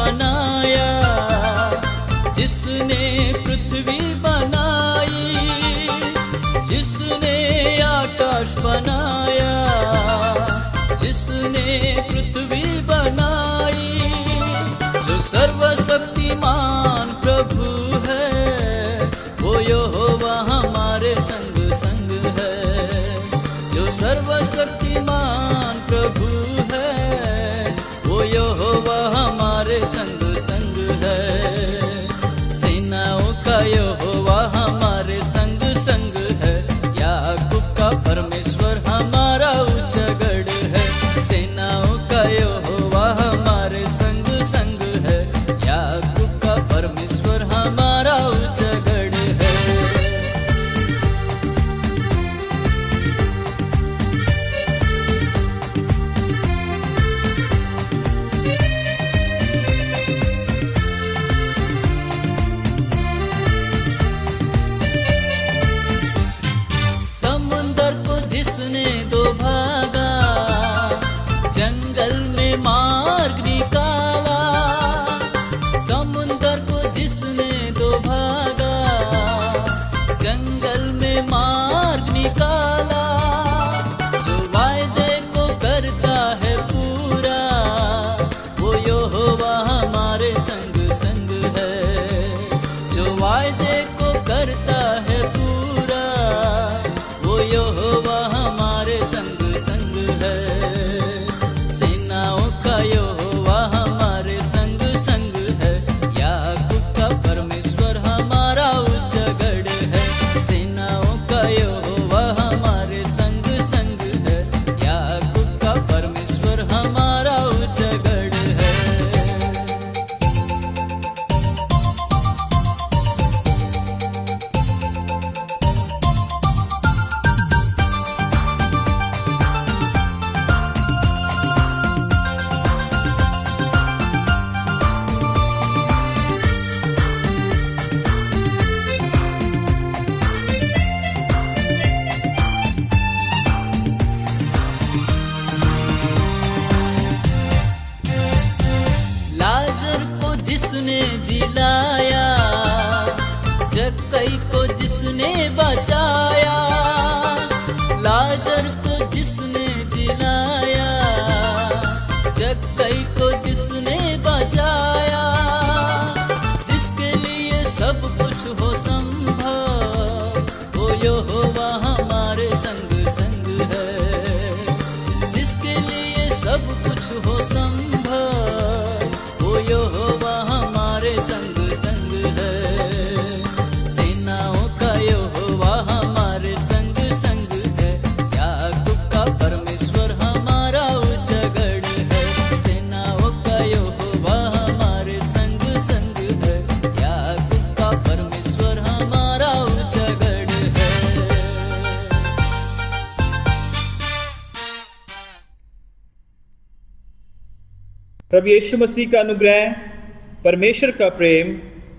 बनाया, जिसने पृथ्वी बनाई, जिसने आकाश बनाया, जिसने पृथ्वी बनाई, जो सर्वशक्तिमान प्रभु है, वो यहोवा हमारे संग संग है। जो सर्वशक्तिमान प्रभु है, वो यहोवा हमारे संग संग है। सेनाओं का यहोवा हमारे संग संग है, याकूब का परमेश्वर हमारा ऊंचा गढ़ है। सेनाओं का यहोवा हमारे संग संग है, याकूब का परमेश्वर हमारा ऊंचा गढ़ है। समुंदर को जिसने दो भागा, जंगल में मार्ग निकाला। समुंदर को जिसने दो भागा, जंगल में मार्ग निकाला। जो वायदे को करता है पूरा, वो यहोवा हमारे संग संग है। जो वायदे को करता है पूरा, वो यहोवा हमारे संग संग है। सेनाओं का यहोवा हमारे संग संग है, याकूब का परमेश्वर हमारा ऊंचा गढ़ है। सेनाओं का यहोवा हमारे संग संग है, याकूब का परमेश्वर हमारा ऊंचा गढ़ है। लाजर को जिसने जिलाया, जक्कई को जिसने बचाया। लाजर को जिसने जिलाया, जक्कई को जिसने बचाया। जिसके लिए सब कुछ हो संभव, वो यहोवा हमारे संग संग है। जिसके लिए सब कुछ हो संभव, वो यहोवा हमारे संग संग है। सेनाओं का यहोवा हमारे संग संग है, याकूब का परमेश्वर हमारा ऊंचा गढ़ है। सेनाओं का यहोवा हमारे संग संग है, याकूब का परमेश्वर हमारा ऊंचा गढ़ है। प्रभु यीशु मसीह का अनुग्रह, परमेश्वर का प्रेम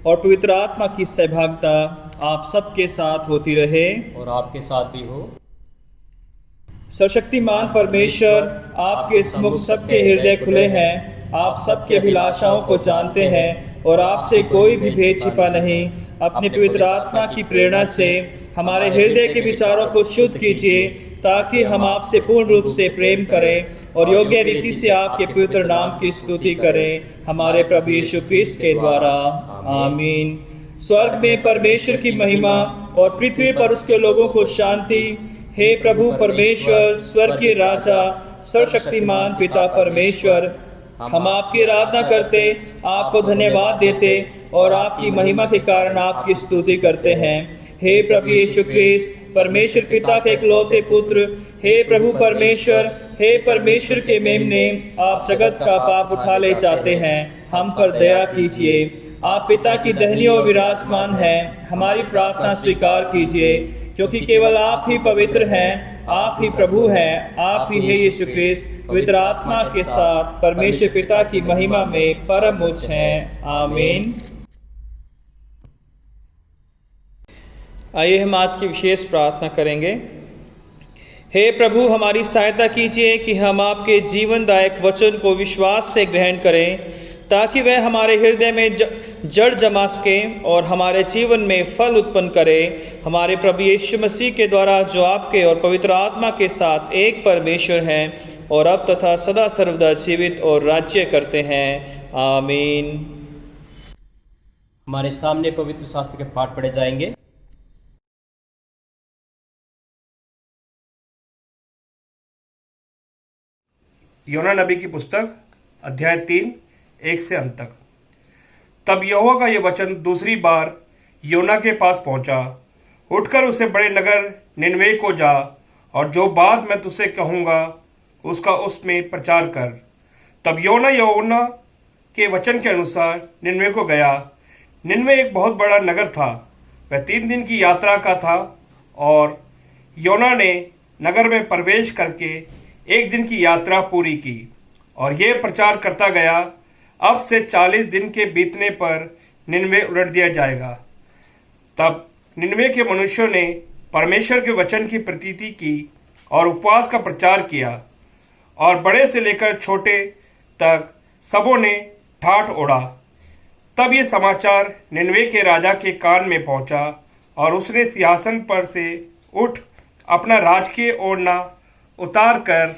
और पवित्र आत्मा की सहभागिता आप सबके साथ होती रहे और आपके साथ भी हो। सर्वशक्तिमान परमेश्वर, आपके समुख सबके हृदय खुले हैं। आप सबके अभिलाषाओं को जानते हैं और आपसे कोई भी भेद छिपा नहीं। अपने पवित्र आत्मा की प्रेरणा से हमारे हृदय के विचारों को शुद्ध कीजिए, ताकि हम आपसे पूर्ण रूप से प्रेम करें और योग्य रीति से आपके पवित्र नाम की स्तुति करें, हमारे प्रभु यीशु क्रिस्त के द्वारा। आमीन। स्वर्ग में परमेश्वर की महिमा और पृथ्वी पर उसके लोगों को शांति। हे प्रभु परमेश्वर, स्वर्गीय राजा, सर्वशक्तिमान पिता परमेश्वर, हम आपकी आराधना करते, आपको धन्यवाद देते और आपकी महिमा के कारण आपकी स्तुति करते हैं। हे प्रभु यीशु क्रिस्त, परमेश्वर पिता के इकलौते पुत्र, हे प्रभु परमेश्वर, हे परमेश्वर के मेमने, आप जगत का पाप उठा ले जाते हैं, हम पर दया कीजिए। आप पिता की दाहिनी ओर विराजमान हैं, हमारी प्रार्थना स्वीकार कीजिए, क्योंकि केवल आप ही पवित्र हैं, आप ही प्रभु हैं, आप ही है यीशु क्रिस्त, पवित्र आत्मा के साथ परमेश्वर पिता की महिमा में परम उच्च हैं। आमीन। आइए हम आज की विशेष प्रार्थना करेंगे। हे प्रभु, हमारी सहायता कीजिए कि हम आपके जीवनदायक वचन को विश्वास से ग्रहण करें, ताकि वह हमारे हृदय में जड़ जमा सके और हमारे जीवन में फल उत्पन्न करे। हमारे प्रभु यीशु मसीह के द्वारा, जो आपके और पवित्र आत्मा के साथ एक परमेश्वर हैं और अब तथा सदा सर्वदा जीवित और राज्य करते हैं। आमीन। हमारे सामने पवित्र शास्त्र के पाठ पढ़े जाएंगे। योना नबी की पुस्तक अध्याय 3 1 से अंत तक। तब यहोवा का यह वचन दूसरी बार योना के पास पहुंचा, उठकर उसे बड़े नगर निनवे को जा और जो बात मैं तुझसे कहूंगा उसका उसमें प्रचार कर। तब योना के वचन के अनुसार निनवे को गया। निनवे एक बहुत बड़ा नगर था, वह 3 दिन की यात्रा का था, और योना ने नगर में प्रवेश करके 1 दिन की यात्रा पूरी की और यह प्रचार करता गया, अब से 40 दिन के बीतने पर निनवे उलट दिया जाएगा। तब निनवे के मनुष्यों ने परमेश्वर के वचन की प्रतीति की और उपवास का प्रचार किया, और बड़े से लेकर छोटे तक सबों ने ठाठ ओढ़ा। तब ये समाचार निनवे के राजा के कान में पहुंचा, और उसने सिंहासन पर से उठ अपना राजकीय ओढ़ना उतार कर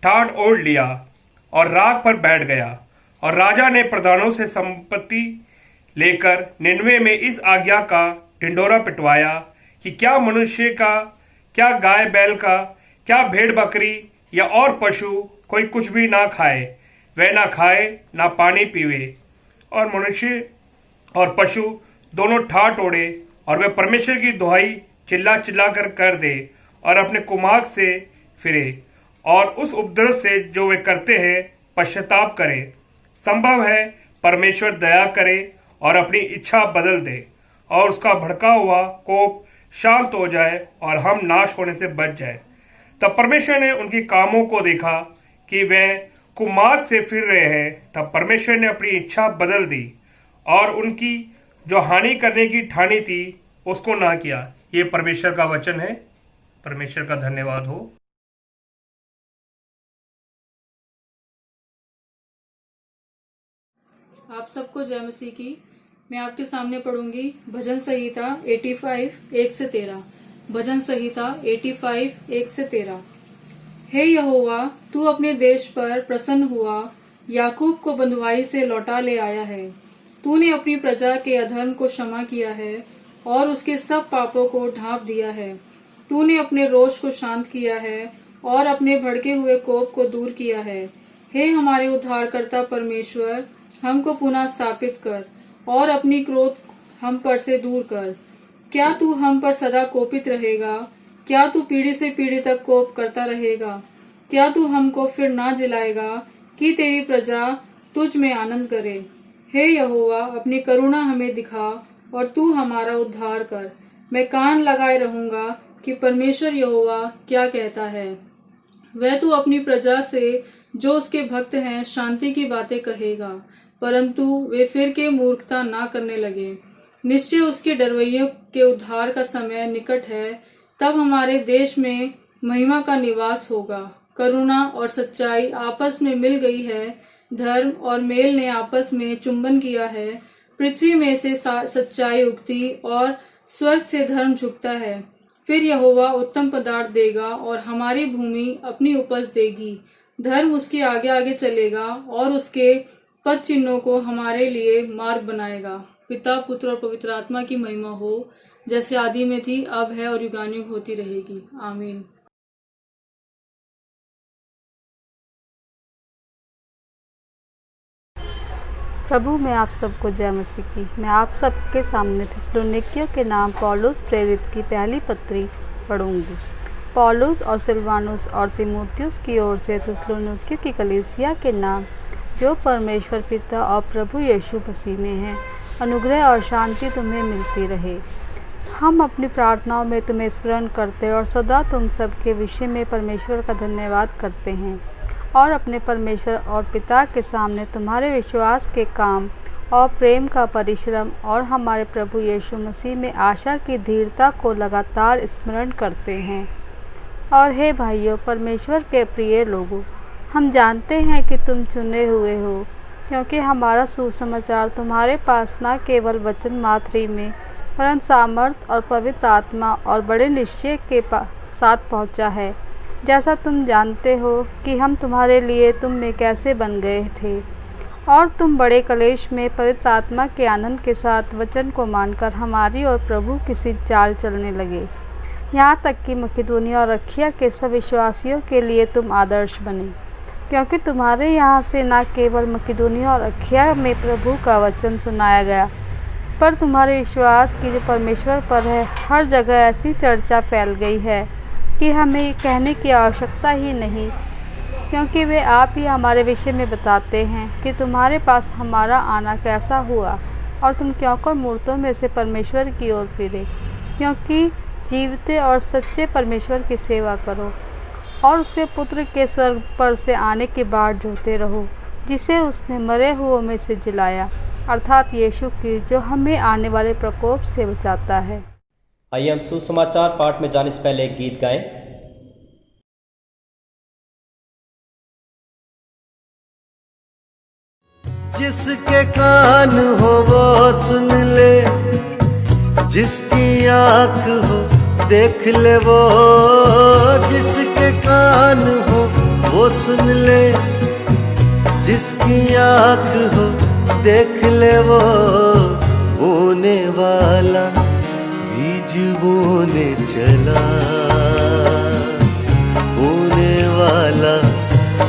ठाठ ओढ़ लिया और राख पर बैठ गया। और राजा ने प्रधानों से संपत्ति लेकर निनवे में इस आज्ञा का ढिंढोरा पिटवाया कि क्या मनुष्य का, क्या गाय बैल का, क्या भेड़ बकरी या और पशु कोई कुछ भी ना खाए, वह ना खाए ना पानी पीवे। और मनुष्य और पशु दोनों ठाठ ओढ़े, और वे परमेश्वर की दुहाई चिल्ला चिल्ला कर दे और अपने कुमार्ग से फिरे, और उस उपद्रव से जो वे करते हैं पश्चाताप करें। संभव है परमेश्वर दया करे और अपनी इच्छा बदल दे, और उसका भड़का हुआ कोप शांत हो जाए और हम नाश होने से बच जाए। तब परमेश्वर ने उनके कामों को देखा कि वे कुमार्ग से फिर रहे हैं। तब परमेश्वर ने अपनी इच्छा बदल दी और उनकी जो हानि करने की ठानी थी उसको ना किया। ये परमेश्वर का वचन है। परमेश्वर का धन्यवाद हो। आप सबको जय मसीह की। मैं आपके सामने पढ़ूंगी भजन संहिता 85 1 से 13। भजन संहिता 85 1 से 13। हे यहोवा, तू अपने देश पर प्रसन्न हुआ, याकूब को बंधुआई से लौटा ले आया है। तूने अपनी प्रजा के अधर्म को क्षमा किया है और उसके सब पापों को ढांप दिया है। तूने अपने रोष को शांत किया है और अपने भड़के हुए कोप को दूर किया है। हे हमारे उद्धारकर्ता परमेश्वर, हमको पुनः स्थापित कर और अपनी क्रोध हम पर से दूर कर। क्या तू हम पर सदा कोपित रहेगा? क्या तू पीढ़ी से पीढ़ी तक कोप करता रहेगा? क्या तू हमको फिर ना जिलाएगा कि तेरी प्रजा तुझ में आनंद करे? हे यहोवा, अपनी करुणा हमें दिखा और तू हमारा उद्धार कर। मैं कान लगाए रहूंगा कि परमेश्वर यहोवा क्या कहता है। वह तू अपनी प्रजा से जो उसके भक्त हैं शांति की बातें कहेगा, परंतु वे फिर के मूर्खता ना करने लगे। निश्चय उसके डरवैयों के उद्धार का समय निकट है। तब हमारे देश में महिमा का निवास होगा। करुणा और सच्चाई आपस में मिल गई है, धर्म और मेल ने आपस में चुंबन किया है। पृथ्वी में से सच्चाई उगती और स्वर्ग से धर्म झुकता है। फिर यहोवा उत्तम पदार्थ देगा और हमारी भूमि अपनी उपज देगी। धर्म उसके आगे आगे चलेगा और उसके पद चिन्हों को हमारे लिए मार्ग बनाएगा। पिता, पुत्र और पवित्र आत्मा की महिमा हो, जैसे आदि में थी, अब है और युगानुयुग होती रहेगी। आमीन। प्रभु में आप सबको जय मसीह की। मैं आप सबके सामने थिस्सलुनीकियों के नाम पौलुस प्रेरित की पहली पत्री पढ़ूंगी। पौलुस और सिलवानुस और तीमुथियुस की ओर से थिस्सलुनीकियों की कलीसिया के नाम, जो परमेश्वर पिता और प्रभु यीशु मसीह में है, अनुग्रह और शांति तुम्हें मिलती रहे। हम अपनी प्रार्थनाओं में तुम्हें स्मरण करते और सदा तुम सब के विषय में परमेश्वर का धन्यवाद करते हैं और अपने परमेश्वर और पिता के सामने तुम्हारे विश्वास के काम और प्रेम का परिश्रम और हमारे प्रभु यीशु मसीह में आशा की धीरता को लगातार स्मरण करते हैं। और हे भाइयों, परमेश्वर के प्रिय लोगों, हम जानते हैं कि तुम चुने हुए हो, क्योंकि हमारा सुसमाचार तुम्हारे पास न केवल वचन मात्र ही में परंतु सामर्थ और पवित्र आत्मा और बड़े निश्चय के साथ पहुंचा है। जैसा तुम जानते हो कि हम तुम्हारे लिए तुम में कैसे बन गए थे और तुम बड़े कलेश में पवित्र आत्मा के आनंद के साथ वचन को मानकर हमारी और प्रभु की सी चाल चलने लगे, यहाँ तक कि मकिदुनिया और अखिया के सब विश्वासियों के लिए तुम आदर्श बने। क्योंकि तुम्हारे यहाँ से न केवल मकिदुनिया और अखिया में प्रभु का वचन सुनाया गया, पर तुम्हारे विश्वास की जो परमेश्वर पर है हर जगह ऐसी चर्चा फैल गई है कि हमें कहने की आवश्यकता ही नहीं, क्योंकि वे आप ही हमारे विषय में बताते हैं कि तुम्हारे पास हमारा आना कैसा हुआ और तुम क्यों कर मूर्तों में से परमेश्वर की ओर फिरे, क्योंकि जीवते और सच्चे परमेश्वर की सेवा करो और उसके पुत्र के स्वर्ग पर से आने की बाट जोते रहो, जिसे उसने मरे हुओं में से जिलाया, अर्थात यीशु की, जो हमें आने वाले प्रकोप से बचाता है। आइए हम सुसमाचार पाठ में जाने से पहले एक गीत गाएं। जिसके कान हो वो सुन ले, जिसकी आँख हो देख ले वो, जिसके कान हो वो सुन ले, जिसकी आँख हो देख ले वो, बोने वाला बीज बोने चला, बोने वाला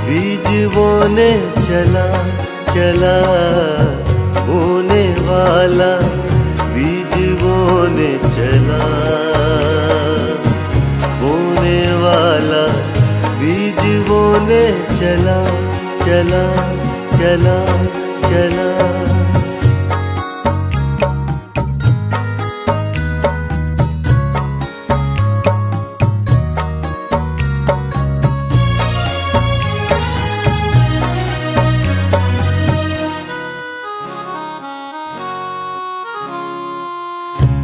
बीज बोने चला, चला बोने वाला बीज बोने चला, बोने वाला बीज बोने चला, चला चला चला।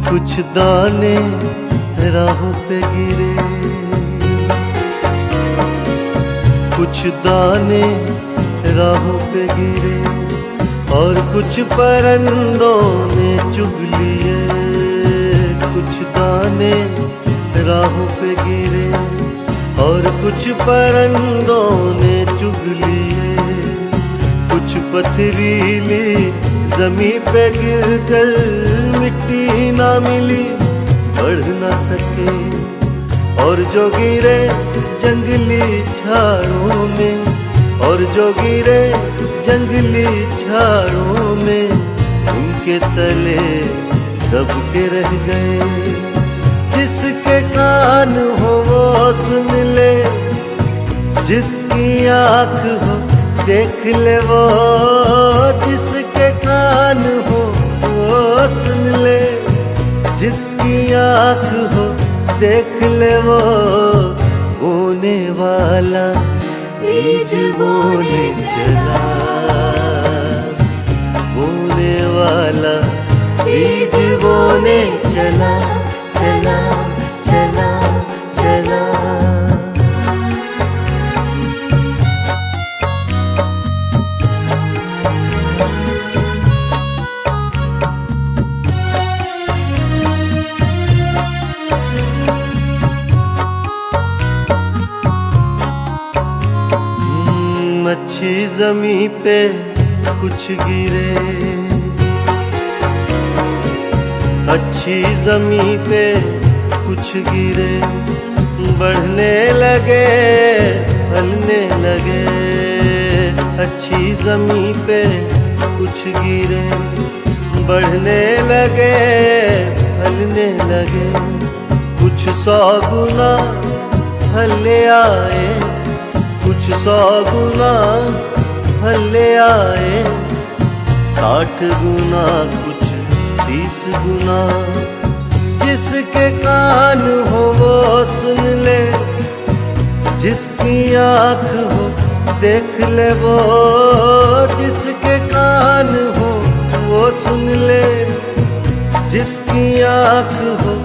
कुछ दाने राहों पे गिरे, कुछ दाने राहों पे गिरे और कुछ परिंदों ने चुग लिए, कुछ दाने राहों पे गिरे और कुछ परिंदों ने चुग लिए, कुछ पथरीली ज़मीं पे गिरकर मिट्टी ना मिली, बढ़ ना सके, और जो गिरे जंगली झाड़ों में, और जो गिरे जंगली झाड़ों में, उनके तले दब के रह गए। जिसके कान हो वो सुन ले, जिसकी आँख हो देख ले वो, जिसके कान हो वो सुन ले, जिसकी आँख हो देख ले वो, बोने वाला बीज बोने चला, बोने वाला बीज बोने चला, चला चला चला। अच्छी ज़मीं पे कुछ गिरे, अच्छी ज़मीं पे कुछ गिरे, बढ़ने लगे फलने लगे। अच्छी ज़मीं पे कुछ गिरे, बढ़ने लगे फलने लगे, कुछ 100 गुना फल आए, कुछ 100 गुना फल आए, 60 गुना कुछ 30 गुना। जिसके कान हो वो सुन ले, जिसकी आँख हो देख ले वो, जिसके कान हो वो सुन ले, जिसकी आँख हो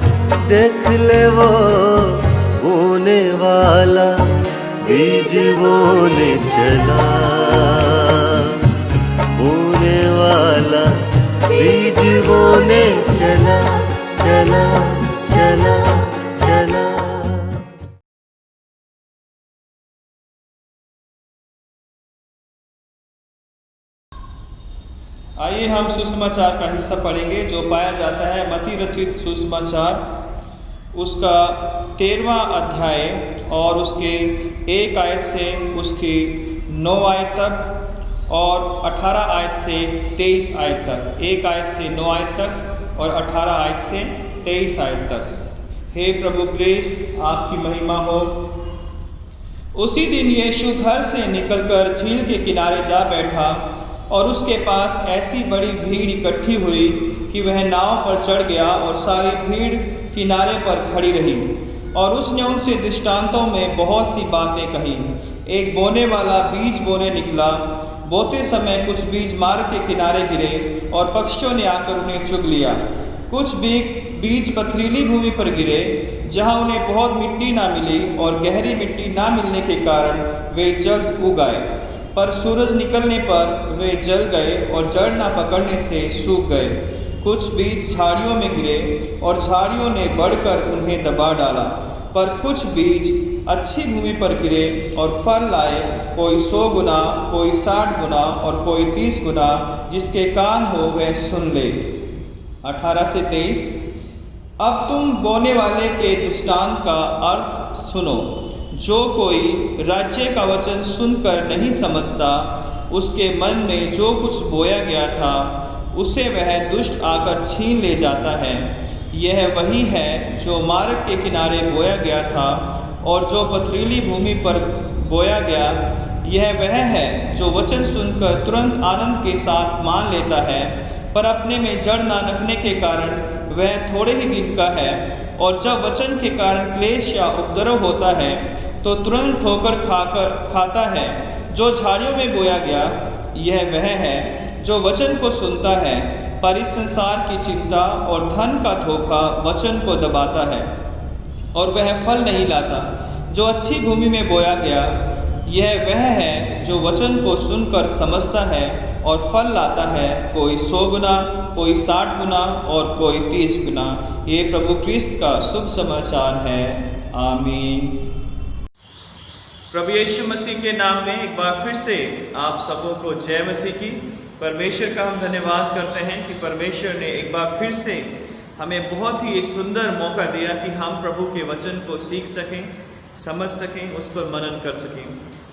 देख ले वो, बोने वाला बीज बोने चला, बीज बोने चला चला चला चला। आइए हम सुसमाचार का हिस्सा पढ़ेंगे जो पाया जाता है मत्ती रचित सुसमाचार उसका 13वां अध्याय और उसके 1 आयत से उसकी 9 आयत तक और 18 आयत से 23 आयत तक। 1 आयत से 9 आयत तक और 18 आयत से 23 आयत तक। हे प्रभु क्रिस्त, आपकी महिमा हो। उसी दिन यीशु घर से निकलकर झील के किनारे जा बैठा और उसके पास ऐसी बड़ी भीड़ इकट्ठी हुई कि वह नाव पर चढ़ गया और सारी भीड़ किनारे पर खड़ी रही। और उसने उनसे दृष्टांतों में बहुत सी बातें कही। एक बोने वाला बीज बोने निकला। बोते समय कुछ बीज मार्ग के किनारे गिरे और पक्षियों ने आकर उन्हें चुग लिया। कुछ बीज पथरीली भूमि पर गिरे, जहाँ उन्हें बहुत मिट्टी ना मिली और गहरी मिट्टी ना मिलने के कारण वे जल्द उग आए। पर सूरज निकलने पर वे जल गए और जड़ ना पकड़ने से सूख गए। कुछ बीज झाड़ियों में गिरे और झाड़ियों ने बढ़कर उन्हें दबा डाला। पर कुछ बीज अच्छी भूमि पर गिरे और फल लाए, कोई 100 गुना, कोई 60 गुना और कोई 30 गुना। जिसके कान हो वह सुन ले। 18 से 23। अब तुम बोने वाले के दृष्टांत का अर्थ सुनो। जो कोई राज्य का वचन सुनकर नहीं समझता, उसके मन में जो कुछ बोया गया था उसे वह दुष्ट आकर छीन ले जाता है। यह वही है जो मार्ग के किनारे बोया गया था और जो पथरीली भूमि पर बोया गया। यह वह है जो वचन सुनकर तुरंत आनंद के साथ मान लेता है, पर अपने में जड़ ना रखने के कारण वह थोड़े ही दिन का है। और जब वचन के कारण क्लेश या उपद्रव होता है तो तुरंत ठोकर खाता है। जो झाड़ियों में बोया गया, यह वह है जो वचन को सुनता है, पर इस संसार की चिंता और धन का धोखा वचन को दबाता है और वह फल नहीं लाता। जो अच्छी भूमि में बोया गया, यह वह है जो वचन को सुनकर समझता है और फल लाता है, कोई 100 गुना, कोई 60 गुना और कोई 30 गुना। ये प्रभु क्रिस्त का शुभ समाचार है। आमीन। प्रभु यीशु मसीह के नाम में एक बार फिर से आप सबों को जय मसीह की। परमेश्वर का हम धन्यवाद करते हैं कि परमेश्वर ने एक बार फिर से हमें बहुत ही सुंदर मौका दिया कि हम प्रभु के वचन को सीख सकें, समझ सकें, उस पर मनन कर सकें।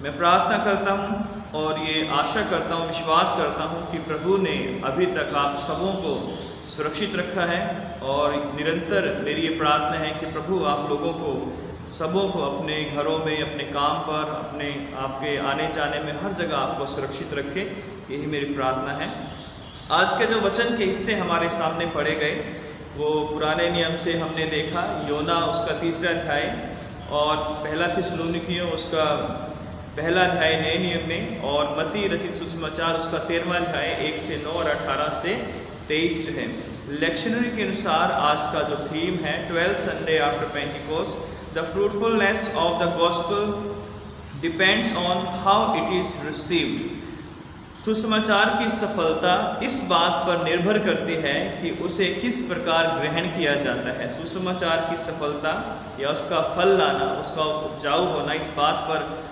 मैं प्रार्थना करता हूं और ये आशा करता हूं, विश्वास करता हूं कि प्रभु ने अभी तक आप सबों को सुरक्षित रखा है। और निरंतर मेरी ये प्रार्थना है कि प्रभु आप लोगों को सबों को अपने घरों में, अपने काम पर, अपने आपके आने जाने में हर जगह आपको सुरक्षित रखे। यही मेरी प्रार्थना है। आज के जो वचन के हिस्से हमारे सामने पढ़े गए वो पुराने नियम से हमने देखा। योना उसका 3रा अध्याय और पहला थिस्सलुनीकियों उसका 1 अध्याय नए नियम में, और मत्ती रचित सुसमाचार उसका 13वां अध्याय 1 से 9 और 18 से 23 है। लेक्शनरी के अनुसार आज का जो थीम है 12th Sunday after Pentecost, The fruitfulness of the gospel depends on how it is received. सुसमाचार की सफलता इस बात पर निर्भर करती है कि उसे किस प्रकार ग्रहण किया जाता है। सुसमाचार की सफलता या उसका फल लाना, उसका उपजाऊ होना इस बात पर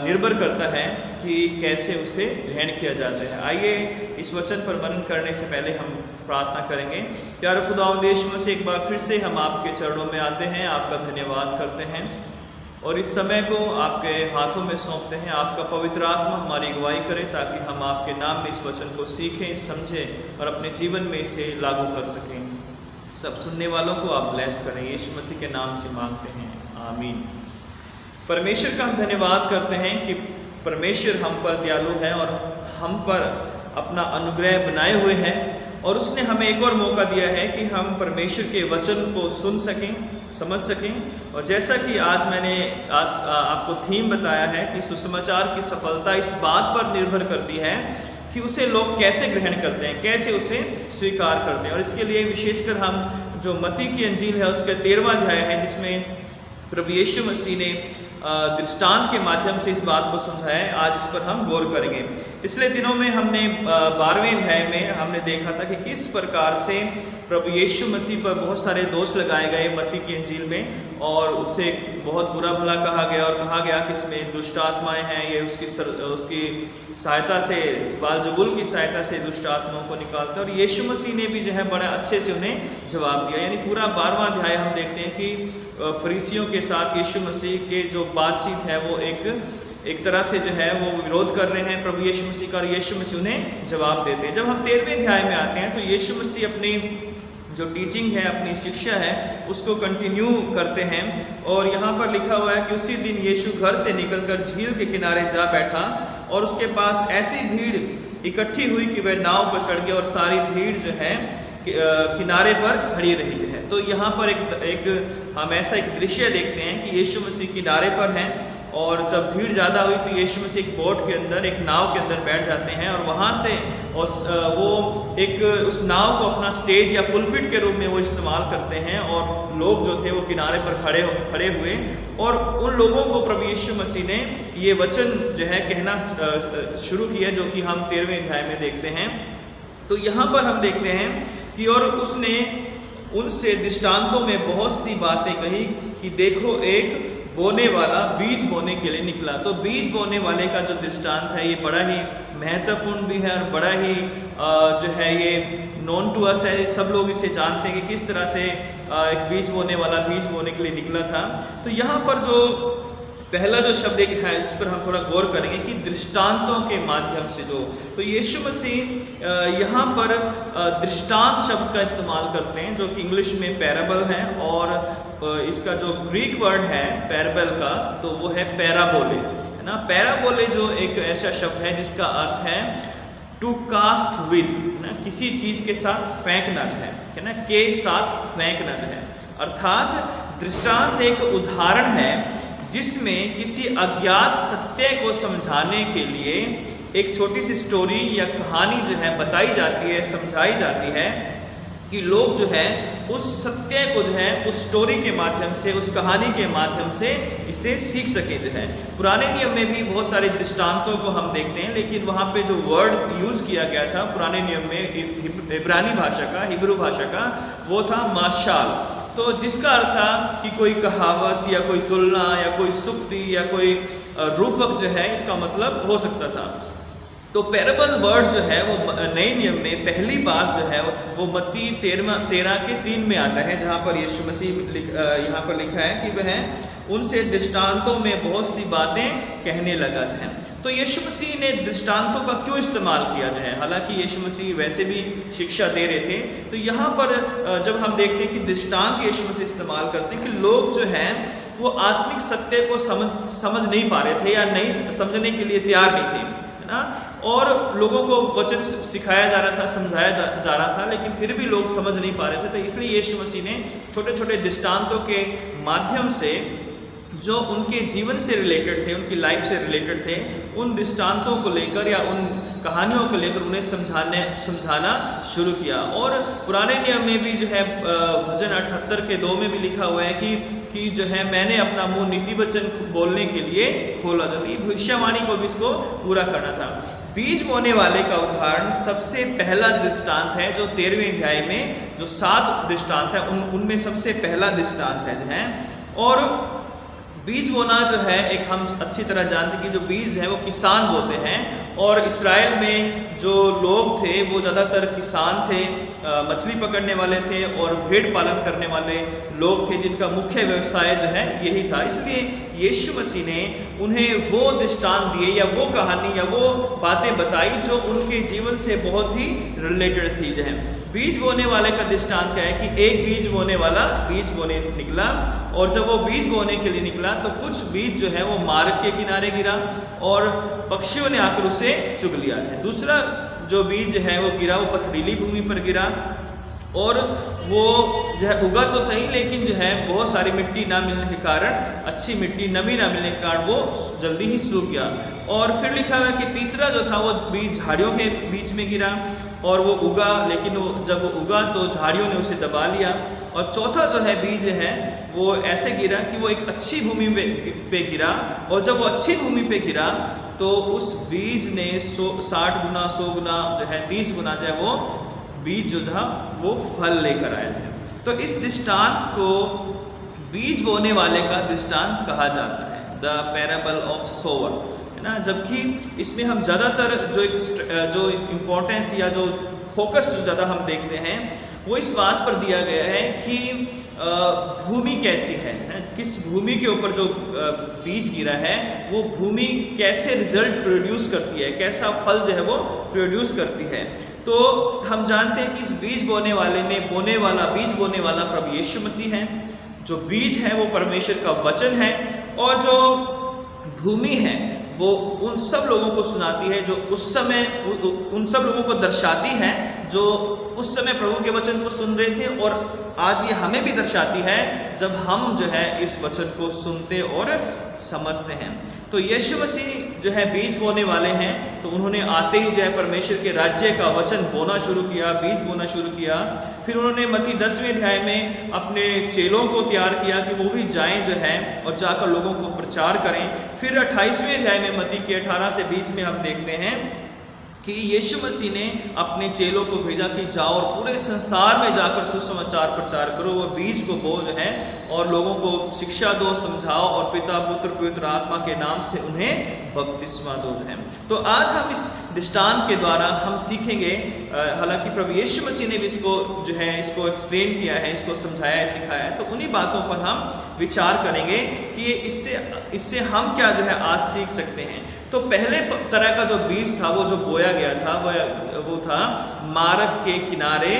निर्भर करता है कि कैसे उसे ग्रहण किया जाता है। आइए इस वचन पर मनन करने से पहले हम प्रार्थना करेंगे। प्यारे खुदावंद यीशु मसीह, एक बार फिर से हम आपके चरणों में आते हैं, आपका धन्यवाद करते हैं और इस समय को आपके हाथों में सौंपते हैं। आपका पवित्र आत्मा हमारी अगुवाई करे ताकि हम आपके नाम में इस वचन को सीखें, समझें और अपने जीवन में इसे लागू कर सकें। सब सुनने वालों को आप ब्लेस करें, यीशु मसीह के नाम से मांगते हैं, आमीन। परमेश्वर का हम धन्यवाद करते हैं कि परमेश्वर हम पर दयालु है और हम पर अपना अनुग्रह बनाए हुए हैं, और उसने हमें एक और मौका दिया है कि हम परमेश्वर के वचन को सुन सकें, समझ सकें। और जैसा कि आज मैंने आपको थीम बताया है कि सुसमाचार की सफलता इस बात पर निर्भर करती है कि उसे लोग कैसे ग्रहण करते हैं, कैसे उसे स्वीकार करते हैं। और इसके लिए विशेषकर हम जो मत्ती की अंजील है उसका 13वां अध्याय है, जिसमें प्रभु यीशु मसीह ने दृष्टांत के माध्यम से इस बात को समझाया है। आज इस पर हम गौर करेंगे। पिछले दिनों में हमने 12वें अध्याय में हमने देखा था कि किस प्रकार से प्रभु यीशु मसीह पर बहुत सारे दोष लगाए गए मत्ती की इंजील में, और उसे बहुत बुरा भला कहा गया और कहा गया कि इसमें दुष्ट आत्माएं हैं, ये उसकी सहायता से, बालजबूल की सहायता से दुष्ट आत्माओं को निकालता है। और यीशु मसीह ने भी जो है बड़ा अच्छे से उन्हें जवाब दिया। यानी पूरा 12वां अध्याय हम देखते हैं कि फरीसियों के साथ यीशु मसीह के जो बातचीत है वो एक तरह से जो है वो विरोध कर रहे हैं प्रभु यीशु मसीह का, और यीशु मसीह उन्हें जवाब देते हैं। जब हम 13वें अध्याय में आते हैं तो यीशु मसीह अपनी जो टीचिंग है, अपनी शिक्षा है, उसको कंटिन्यू करते हैं। और यहाँ पर लिखा हुआ है कि उसी दिन यीशु घर से निकलकर झील के किनारे जा बैठा और उसके पास ऐसी भीड़ इकट्ठी हुई कि वह नाव पर चढ़ गया और सारी भीड़ जो है किनारे पर खड़ी रही जो है। तो यहाँ पर हम ऐसा एक दृश्य देखते हैं कि यीशु मसीह किनारे पर हैं, और जब भीड़ ज़्यादा हुई तो यीशु मसीह एक बोट के अंदर, एक नाव के अंदर बैठ जाते हैं, और वहाँ से वो उस नाव को अपना स्टेज या पुलपिट के रूप में वो इस्तेमाल करते हैं। और लोग जो थे वो किनारे पर खड़े हुए, और उन लोगों को प्रभु यीशु मसीह ने ये वचन जो है कहना शुरू किया, जो कि हम 13वें अध्याय में देखते हैं। तो यहाँ पर हम देखते हैं कि और उसने उनसे दृष्टांतों में बहुत सी बातें कही कि देखो, एक बोने वाला बीज बोने के लिए निकला। तो बीज बोने वाले का जो दृष्टांत है ये बड़ा ही महत्वपूर्ण भी है, और बड़ा ही जो है ये नॉन टू अस है। सब लोग इसे जानते हैं कि किस तरह से एक बीज बोने वाला बीज बोने के लिए निकला था। तो यहाँ पर जो पहला जो शब्द एक है, इस पर हम थोड़ा गौर करेंगे कि दृष्टांतों के माध्यम से तो यीशु मसीह यहाँ पर दृष्टांत शब्द का इस्तेमाल करते हैं, जो कि इंग्लिश में पैराबल है, और इसका जो ग्रीक वर्ड है पैराबल का, तो वो है पैराबोले, है ना। पैराबोले जो एक ऐसा शब्द है जिसका अर्थ है टू कास्ट विद, ना, किसी चीज के साथ फेंकना है ना, के साथ फेंकना है। अर्थात दृष्टांत एक उदाहरण है जिसमें किसी अज्ञात सत्य को समझाने के लिए एक छोटी सी स्टोरी या कहानी जो है बताई जाती है, समझाई जाती है, कि लोग जो है उस सत्य को जो है उस स्टोरी के माध्यम से, उस कहानी के माध्यम से इसे सीख सके जो है। पुराने नियम में भी बहुत सारे दृष्टांतों को हम देखते हैं, लेकिन वहाँ पे जो वर्ड यूज किया गया था पुराने नियम में इब्रानी भाषा का, हिब्रू भाषा का, वो था माशाल। तो जिसका अर्थ था कि कोई कहावत या कोई तुलना या कोई सुक्ति या कोई रूपक जो है, इसका मतलब हो सकता था। तो पैराबल वर्ड जो है वो नए नियम में पहली बार जो है वो मत्ती 13:3 में आता है, जहाँ पर यीशु मसीह यहाँ पर लिखा है कि वह उनसे दृष्टांतों में बहुत सी बातें कहने लगा जो है। तो यीशु मसीह ने दृष्टांतों का क्यों इस्तेमाल किया जो है, हालांकि यीशु मसीह वैसे भी शिक्षा दे रहे थे। तो यहाँ पर जब हम देखते हैं कि दृष्टांत यीशु मसीह इस्तेमाल करते हैं, कि लोग जो हैं वो आत्मिक सत्य को समझ नहीं पा रहे थे या नहीं समझने के लिए तैयार नहीं थे, है ना। और लोगों को वचन सिखाया जा रहा था, समझाया जा रहा था, लेकिन फिर भी लोग समझ नहीं पा रहे थे। तो इसलिए यीशु मसीह ने छोटे छोटे दृष्टांतों के माध्यम से जो उनके जीवन से रिलेटेड थे, उनकी लाइफ से रिलेटेड थे, उन दृष्टांतों को लेकर या उन कहानियों को लेकर उन्हें समझाना शुरू किया। और पुराने नियम में भी जो है भजन 78 के 2 में भी लिखा हुआ है कि जो है मैंने अपना मुंह नीति वचन बोलने के लिए खोला, जो भविष्यवाणी को भी इसको पूरा करना था। बीज बोने वाले का उदाहरण सबसे पहला दृष्टांत है, जो 13वें अध्याय में जो 7 दृष्टांत है उनमें सबसे पहला दृष्टांत है जो है। और बीज बोना जो है एक हम अच्छी तरह जानते हैं कि जो बीज है वो किसान बोते हैं, और इसराइल में जो लोग थे वो ज़्यादातर किसान थे, मछली पकड़ने वाले थे और भेड़ पालन करने वाले लोग थे, जिनका मुख्य व्यवसाय जो है यही था। इसलिए यीशु मसीह ने उन्हें वो दृष्टांत दिए या वो कहानी या वो बातें बताई जो उनके जीवन से बहुत ही रिलेटेड थी जो है। बीज बोने वाले का दृष्टांत क्या है कि एक बीज बोने वाला बीज बोने निकला, और जब वो बीज बोने के लिए निकला तो कुछ बीज जो है वो मार्ग के किनारे गिरा और पक्षियों ने आकर उसे चुग लिया है। दूसरा जो बीज है वो गिरा, वो पथरीली भूमि पर गिरा, और वो जो है उगा तो सही, लेकिन जो है बहुत सारी मिट्टी ना मिलने के कारण, अच्छी मिट्टी, नमी ना मिलने के कारण वो जल्दी ही सूख गया। और फिर लिखा हुआ है कि तीसरा जो था वो बीज झाड़ियों के बीच में गिरा, और वो उगा, लेकिन वो जब वो उगा तो झाड़ियों ने उसे दबा लिया। और चौथा जो है बीज है वो ऐसे गिरा कि वो एक अच्छी भूमि पे गिरा, और जब वो अच्छी भूमि पे गिरा तो उस बीज ने 60 गुना 100 गुना जो है 30 गुना जो है वो बीज जो था वो फल लेकर आया था। तो इस दृष्टांत को बीज बोने वाले का दृष्टांत कहा जाता है, द पैराबल ऑफ सोवर, है ना। जबकि इसमें हम ज़्यादातर जो इम्पोर्टेंस या जो फोकस जो ज़्यादा हम देखते हैं वो इस बात पर दिया गया है कि भूमि कैसी है, किस भूमि के ऊपर जो बीज गिरा है वो भूमि कैसे रिजल्ट प्रोड्यूस करती है, कैसा फल जो है वो प्रोड्यूस करती है। तो हम जानते हैं कि इस बीज बोने वाले में बीज बोने वाला प्रभु यीशु मसीह है, जो बीज है वो परमेश्वर का वचन है, और जो भूमि है वो उन सब लोगों को सुनाती है जो उस समय उन सब लोगों को दर्शाती है जो उस समय प्रभु के वचन को सुन रहे थे, और आज ये हमें भी दर्शाती है जब हम जो है इस वचन को सुनते और समझते हैं। तो यीशु मसीह जो है बीज बोने वाले हैं, तो उन्होंने आते ही जो है परमेश्वर के राज्य का वचन बोना शुरू किया, बीज बोना शुरू किया। फिर उन्होंने मत्ती 10वें अध्याय में अपने चेलों को तैयार किया कि वो भी जाएं जो है और जाकर लोगों को प्रचार करें। फिर 28वें अध्याय में मत्ती के 18 से 20 में हम देखते हैं कि यीशु मसीह ने अपने चेलों को भेजा कि जाओ और पूरे संसार में जाकर सुसमाचार प्रचार करो, वो बीज को बो जो है और लोगों को शिक्षा दो, समझाओ, और पिता पुत्र पवित्र आत्मा के नाम से उन्हें बपतिस्मा दो है। तो आज हम इस दृष्टांत के द्वारा हम सीखेंगे, हालांकि प्रभु यीशु मसीह ने भी इसको जो है इसको एक्सप्लेन किया है, इसको समझाया है, सिखाया है, तो उन्हीं बातों पर हम विचार करेंगे कि इससे हम क्या जो है आज सीख सकते हैं। तो पहले तरह का जो बीज था वो जो बोया गया था वो था मार्ग के किनारे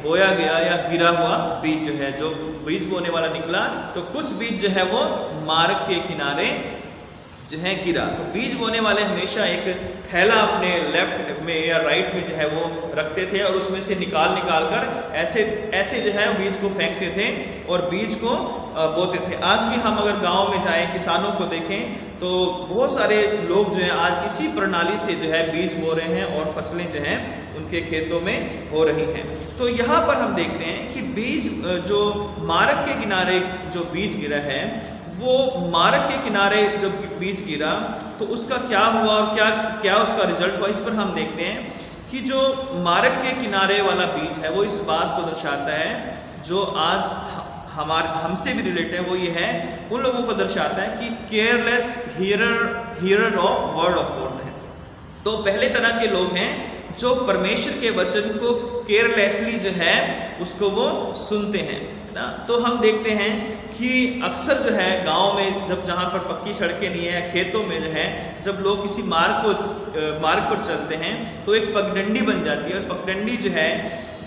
बोया गया या गिरा हुआ बीज जो है, जो बीज बोने वाला निकला तो कुछ बीज जो है वो मार्ग के किनारे जो है गिरा। तो बीज बोने वाले हमेशा एक थैला अपने लेफ्ट में या राइट में जो है वो रखते थे और उसमें से निकाल कर ऐसे जो है बीज को फेंकते थे और बीज को बोते थे। आज भी हम अगर गांव में जाएं, किसानों को देखें तो बहुत सारे लोग जो है आज इसी प्रणाली से जो है बीज बो रहे हैं और फसलें जो हैं उनके खेतों में हो रही हैं। तो यहाँ पर हम देखते हैं कि बीज जो मार्ग के किनारे जो बीज गिरा है, वो मार्ग के किनारे जब बीज गिरा तो उसका क्या हुआ और क्या उसका रिजल्ट हुआ, इस पर हम देखते हैं कि जो मार्ग के किनारे वाला बीज है वो इस बात को दर्शाता है, जो आज हमसे भी रिलेटेड है, वो ये है, उन लोगों को दर्शाता है कि careless hearer of word of God है। तो पहले तरह के लोग हैं जो परमेश्वर के वचन को केयरलेसली जो है उसको वो सुनते हैं ना। तो हम देखते हैं कि अक्सर जो है गांव में जब जहाँ पर पक्की सड़कें नहीं है, खेतों में जो है जब लोग किसी मार्ग पर चलते हैं तो एक पगडंडी बन जाती है, और पगडंडी जो है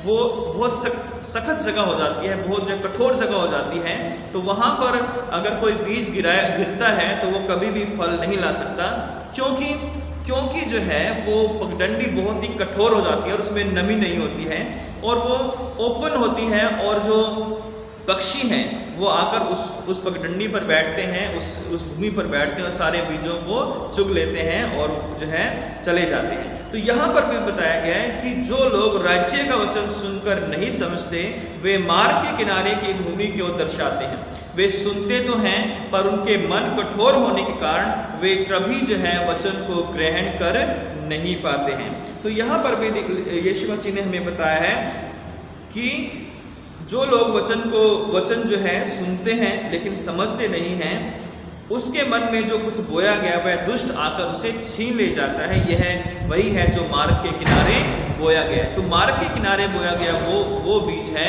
वो बहुत सख्त जगह हो जाती है, बहुत जो कठोर जगह हो जाती है। तो वहाँ पर अगर कोई बीज गिरता है तो वो कभी भी फल नहीं ला सकता, क्योंकि जो है वो पगडंडी बहुत ही कठोर हो जाती है और उसमें नमी नहीं होती है और वो ओपन होती है, और जो पक्षी हैं वो आकर उस पगडंडी पर बैठते हैं, उस भूमि पर बैठते हैं और सारे बीजों को चुग लेते हैं और जो है चले जाते हैं। तो यहाँ पर भी बताया गया है कि जो लोग राज्य का वचन सुनकर नहीं समझते वे मार्ग के किनारे की भूमि की ओर दर्शाते हैं। वे सुनते तो हैं पर उनके मन कठोर होने के कारण वे कभी जो है वचन को ग्रहण कर नहीं पाते हैं। तो यहाँ पर भी यीशु मसीह ने हमें बताया है कि जो लोग वचन जो है सुनते हैं लेकिन समझते नहीं हैं, उसके मन में जो कुछ बोया गया वह दुष्ट आकर उसे छीन ले जाता है। यह वही है जो मार्ग के किनारे बोया गया। जो मार्ग के किनारे बोया गया वो बीज है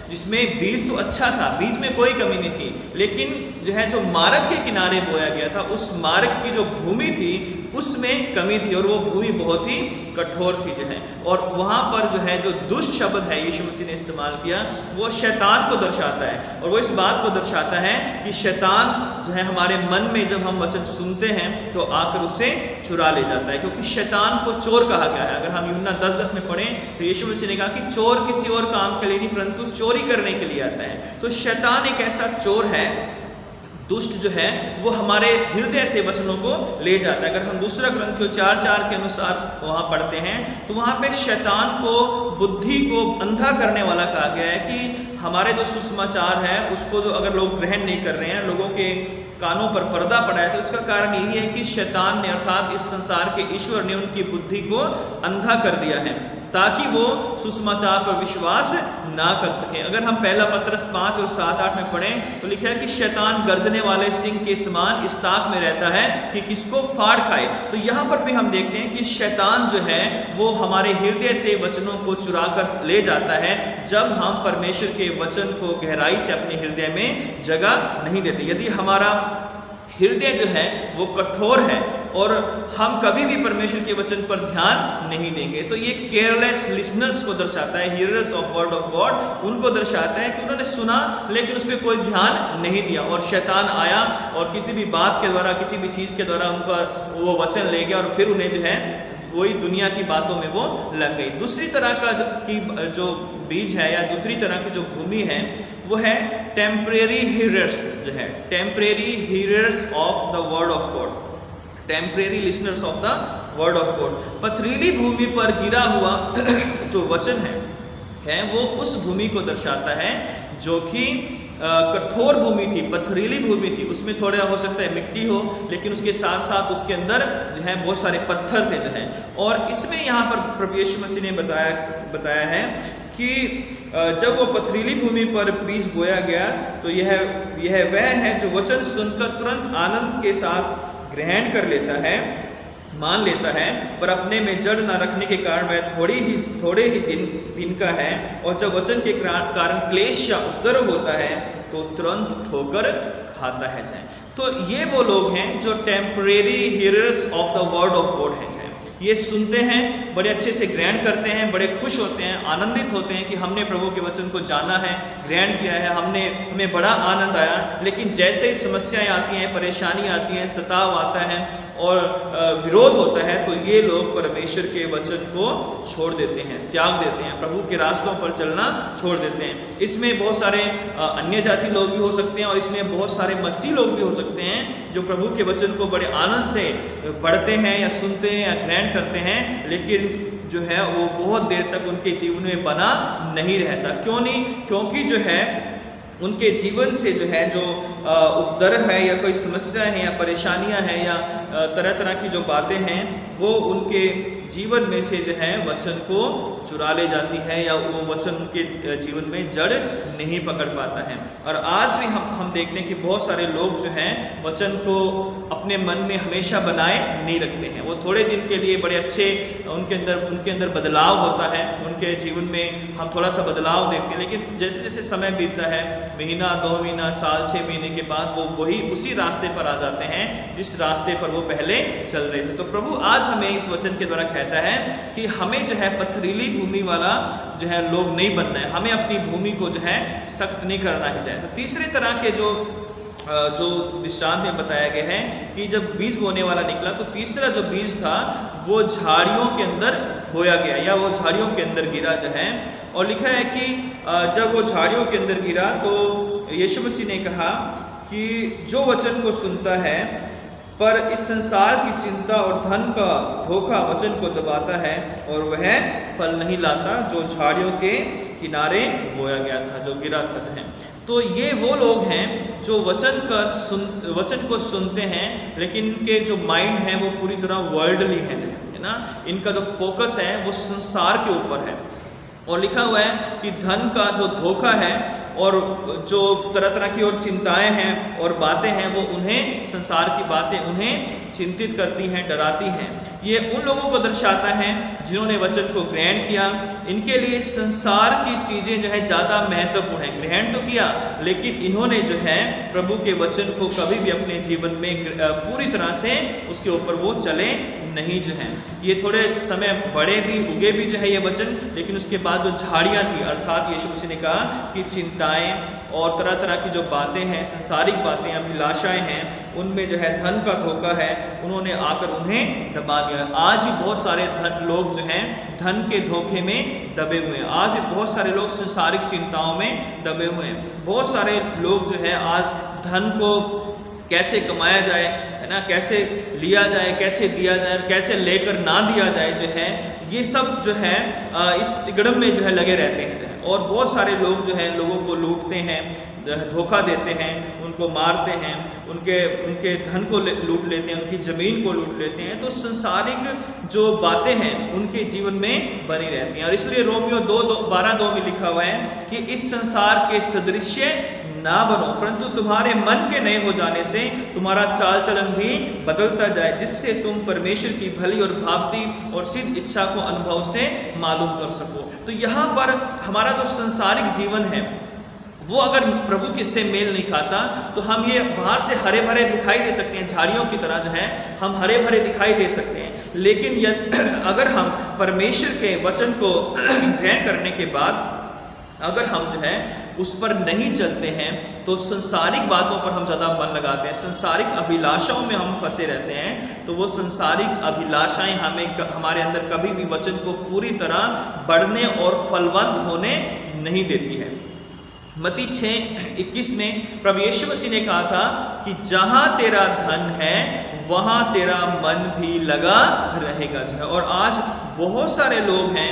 जिसमें बीज तो अच्छा था, बीज में कोई कमी नहीं थी, लेकिन जो है जो मार्ग के किनारे बोया गया था उस मार्ग की जो भूमि थी उसमें कमी थी और वो भूमि बहुत ही कठोर थी जो है। और वहाँ पर जो है जो दुष्ट शब्द है यीशु मसीह ने इस्तेमाल किया वो शैतान को दर्शाता है, और वो इस बात को दर्शाता है कि शैतान जो है हमारे मन में जब हम वचन सुनते हैं तो आकर उसे चुरा ले जाता है, क्योंकि शैतान को चोर कहा गया है। अगर हम यूहन्ना 10:10 में पढ़ें तो यीशु मसीह ने कहा कि चोर किसी और काम के लिए नहीं परंतु चोरी करने के लिए आता है। तो शैतान एक ऐसा चोर है, दुष्ट जो है वो हमारे हृदय से वचनों को ले जाता है। अगर हम दूसरा ग्रंथियों 4:4 के अनुसार वहाँ पढ़ते हैं तो वहाँ पे शैतान को बुद्धि को अंधा करने वाला कहा गया है कि हमारे जो सुसमाचार है उसको जो अगर लोग ग्रहण नहीं कर रहे हैं, लोगों के कानों पर पर्दा पड़ा है, तो उसका कारण यही है कि शैतान ने अर्थात इस संसार के ईश्वर ने उनकी बुद्धि को अंधा कर दिया है ताकि वो सुसमाचार पर विश्वास ना कर सके। अगर हम पहला पत्रस 5 और 7-8 में पढ़ें तो लिखा है कि शैतान गर्जने वाले सिंह के समान इस ताक में रहता है कि किसको फाड़ खाए। तो यहाँ पर भी हम देखते हैं कि शैतान जो है वो हमारे हृदय से वचनों को चुरा कर ले जाता है जब हम परमेश्वर के वचन को गहराई से अपने हृदय में जगह नहीं देते। यदि हमारा हृदय जो है वो कठोर है और हम कभी भी परमेश्वर के वचन पर ध्यान नहीं देंगे, तो ये केयरलेस लिसनर्स को दर्शाता है, hearers of word of God, उनको दर्शाता है कि उन्होंने सुना लेकिन उस पर कोई ध्यान नहीं दिया और शैतान आया और किसी भी बात के द्वारा, किसी भी चीज़ के द्वारा उनका वो वचन ले गया और फिर उन्हें जो है वही दुनिया की बातों में वो लग गई। दूसरी तरह का जो बीज है या दूसरी तरह की जो भूमि है वो है टेम्परेरी हीरर्स, जो है temporary hearers of the word of God, temporary listeners of the word of God. पथरीली भूमि पर गिरा हुआ जो वचन है वो उस भूमि को दर्शाता है जो कि कठोर भूमि थी, पथरीली भूमि थी, उसमें थोड़ा हो सकता है मिट्टी हो लेकिन उसके साथ साथ उसके अंदर जो है बहुत सारे पत्थर थे जो है। और इसमें यहाँ पर प्रभु यीशु मसीह ने बताया है कि जब वो पथरीली भूमि पर बीज बोया गया तो यह वह है जो वचन सुनकर तुरंत आनंद के साथ ग्रहण कर लेता है, मान लेता है, पर अपने में जड़ न रखने के कारण वह थोड़े ही दिन का है और जब वचन के कारण क्लेश या उपद्रव होता है तो तुरंत ठोकर खाता है जाए। तो ये वो लोग हैं जो temporary hearers of the word of God हैं। ये सुनते हैं, बड़े अच्छे से ग्रहण करते हैं, बड़े खुश होते हैं, आनंदित होते हैं कि हमने प्रभु के वचन को जाना है, ग्रहण किया है, हमें बड़ा आनंद आया। लेकिन जैसे ही समस्याएं आती हैं, परेशानी आती है, सताव आता है और विरोध होता है तो ये लोग परमेश्वर के वचन को छोड़ देते हैं, त्याग देते हैं, प्रभु के रास्तों पर चलना छोड़ देते हैं। इसमें बहुत सारे अन्य जाति लोग भी हो सकते हैं और इसमें बहुत सारे मसीह लोग भी हो सकते हैं जो प्रभु के वचन को बड़े आनंद से पढ़ते हैं या सुनते हैं या ग्रहण करते हैं, लेकिन जो है वो बहुत देर तक उनके जीवन में बना नहीं रहता। क्यों नहीं? क्योंकि जो है उनके जीवन से जो है जो उपद्रव है या कोई समस्या है या परेशानियां हैं या तरह तरह की जो बातें हैं वो उनके जीवन में से जो है वचन को चुरा ले जाती है या वो वचन उनके जीवन में जड़ नहीं पकड़ पाता है। और आज भी हम देखते हैं कि बहुत सारे लोग जो हैं वचन को अपने मन में हमेशा बनाए नहीं रखते हैं। वो थोड़े दिन के लिए बड़े अच्छे उनके अंदर बदलाव होता है, उनके जीवन में हम थोड़ा सा बदलाव देखते हैं, लेकिन जैसे जैसे समय बीतता है, महीना 2 महीना साल 6 महीने के बाद वो वही उसी रास्ते पर आ जाते हैं जिस रास्ते पर वो पहले चल रहे थे। तो प्रभु आज हमें इस वचन के द्वारा कहता है कि हमें जो है पथरीली भूमि वाला जो है लोग नहीं बनना है, हमें अपनी भूमि को जो है सख्त नहीं करना ही जाए। तो तीसरे तरह के जो दृष्टांत में बताया गया है कि जब बीज बोने वाला निकला तो तीसरा जो बीज था वो झाड़ियों के अंदर बोया गया या वो झाड़ियों के अंदर गिरा जो है। और लिखा है कि जब वो झाड़ियों के अंदर गिरा तो यीशु मसीह ने कहा कि जो वचन को सुनता है पर इस संसार की चिंता और धन का धोखा वचन को दबाता है और वह फल नहीं लाता जो झाड़ियों के किनारे बोया गया था, जो गिरा था जो है। तो ये वो लोग हैं जो वचन को सुनते हैं लेकिन इनके जो माइंड है वो पूरी तरह वर्ल्डली है ना, इनका जो फोकस है वो संसार के ऊपर है। और लिखा हुआ है कि धन का जो धोखा है और जो तरह तरह की और चिंताएं हैं और बातें हैं वो उन्हें, संसार की बातें उन्हें चिंतित करती हैं, डराती हैं। ये उन लोगों को दर्शाता है जिन्होंने वचन को ग्रहण किया। इनके लिए संसार की चीज़ें जो है ज़्यादा महत्वपूर्ण है। ग्रहण तो किया लेकिन इन्होंने जो है प्रभु के वचन को कभी भी अपने जीवन में पूरी तरह से उसके ऊपर वो चले नहीं जो है। ये थोड़े समय बड़े भी, उगे भी जो है ये वचन, लेकिन उसके बाद जो झाड़ियाँ थी अर्थात यीशु मसीह ने कहा कि चिंताएं और तरह तरह की जो बातें हैं, संसारिक बातें, अभिलाषाएं हैं, उनमें जो है धन का धोखा है, उन्होंने आकर उन्हें दबा दिया। आज भी बहुत सारे लोग जो हैं धन के धोखे में दबे हुए हैं। आज भी बहुत सारे लोग संसारिक चिंताओं में दबे हुए हैं। बहुत सारे लोग जो है आज धन को कैसे कमाया जाए, है ना, कैसे लिया जाए, कैसे दिया जाए, कैसे लेकर ना दिया जाए जो है, ये सब जो है इस तिगड़म में जो है लगे रहते हैं। और बहुत सारे लोग जो हैं लोगों को लूटते हैं, धोखा देते हैं, उनको मारते हैं, उनके धन को लूट लेते हैं, उनकी ज़मीन को लूट लेते हैं। तो संसारिक जो बातें हैं उनके जीवन में बनी रहती हैं। और इसलिए रोमियो 12:2 में लिखा हुआ है कि इस संसार के सदृश्य ना बनो, परंतु तुम्हारे मन के नए हो जाने से तुम्हारा चाल चलन भी बदलता जाए, जिससे तुम परमेश्वर की भली और भावती और सिद्ध इच्छा को अनुभव से मालूम कर सको। तो यहाँ पर हमारा जो संसारिक जीवन है वो अगर प्रभु के से मेल नहीं खाता तो हम ये बाहर से हरे भरे दिखाई दे सकते हैं, झाड़ियों की तरह जो है हम हरे भरे दिखाई दे सकते हैं। लेकिन अगर हम परमेश्वर के वचन को ग्रहण करने के बाद अगर हम जो है उस पर नहीं चलते हैं तो संसारिक बातों पर हम ज़्यादा मन लगाते हैं, संसारिक अभिलाषाओं में हम फंसे रहते हैं, तो वो संसारिक अभिलाषाएं हमारे अंदर कभी भी वचन को पूरी तरह बढ़ने और फलवंत होने नहीं देती है। मत्ती 6:21 में प्रभु यीशु मसीह ने कहा था कि जहां तेरा धन है वहां तेरा मन भी लगा रहेगा। और आज बहुत सारे लोग हैं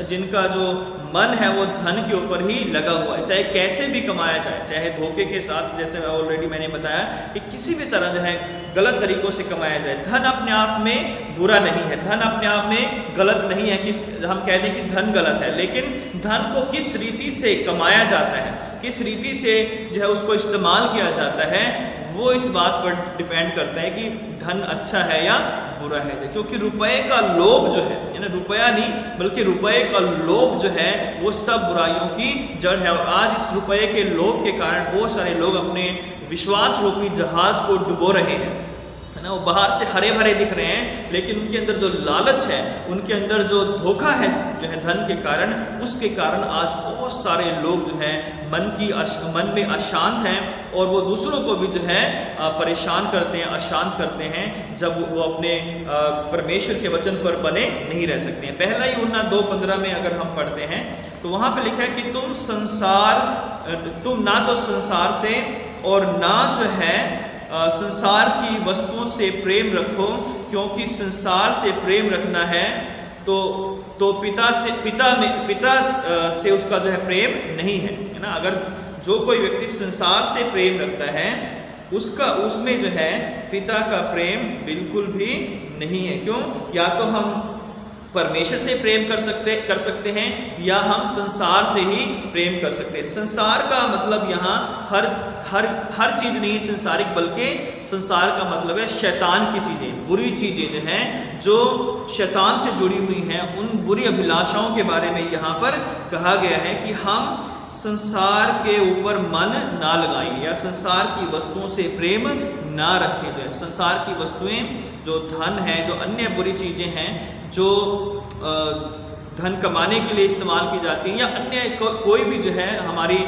जिनका जो मन है वो धन के ऊपर ही लगा हुआ है, चाहे कैसे भी कमाया जाए, चाहे धोखे के साथ, जैसे ऑलरेडी मैंने बताया कि किसी भी तरह जो है गलत तरीकों से कमाया जाए। धन अपने आप में बुरा नहीं है, धन अपने आप में गलत नहीं है कि हम कह दें कि धन गलत है, लेकिन धन को किस रीति से कमाया जाता है, किस रीति से जो है उसको इस्तेमाल किया जाता है, वो इस बात पर डिपेंड करता है कि धन अच्छा है या बुरा है। क्योंकि रुपए का लोभ जो है ना, रुपया नहीं बल्कि रुपए का लोभ जो है वो सब बुराइयों की जड़ है। और आज इस रुपए के लोभ के कारण बहुत सारे लोग अपने विश्वास रूपी जहाज को डुबो रहे हैं, है ना। वो बाहर से हरे भरे दिख रहे हैं, लेकिन उनके अंदर जो लालच है, उनके अंदर जो धोखा है जो है धन के कारण, उसके कारण आज बहुत सारे लोग जो है मन में अशांत हैं और वो दूसरों को भी जो है परेशान करते हैं, अशांत करते हैं जब वो अपने परमेश्वर के वचन पर बने नहीं रह सकते हैं। पहला यूहन्ना 2:15 में अगर हम पढ़ते हैं तो वहाँ पे लिखा है कि तुम ना तो संसार से और ना जो है संसार की वस्तुओं से प्रेम रखो, क्योंकि संसार से प्रेम रखना है तो पिता से उसका जो है प्रेम नहीं है ना। अगर जो कोई व्यक्ति संसार से प्रेम रखता है उसमें जो है पिता का प्रेम बिल्कुल भी नहीं है। क्यों? या तो हम परमेश्वर से प्रेम कर सकते हैं या हम संसार से ही प्रेम कर सकते हैं। संसार का मतलब यहाँ हर चीज़ नहीं संसारिक, बल्कि संसार का मतलब है शैतान की चीज़ें, बुरी चीज़ें जो हैं जो शैतान से जुड़ी हुई हैं, उन बुरी अभिलाषाओं के बारे में यहाँ पर कहा गया है कि हम संसार के ऊपर मन ना लगाएं या संसार की वस्तुओं से प्रेम ना रखें। जो है संसार की वस्तुएं, जो धन है, जो अन्य बुरी चीज़ें हैं जो धन कमाने के लिए इस्तेमाल की जाती हैं, या अन्य कोई भी जो है हमारी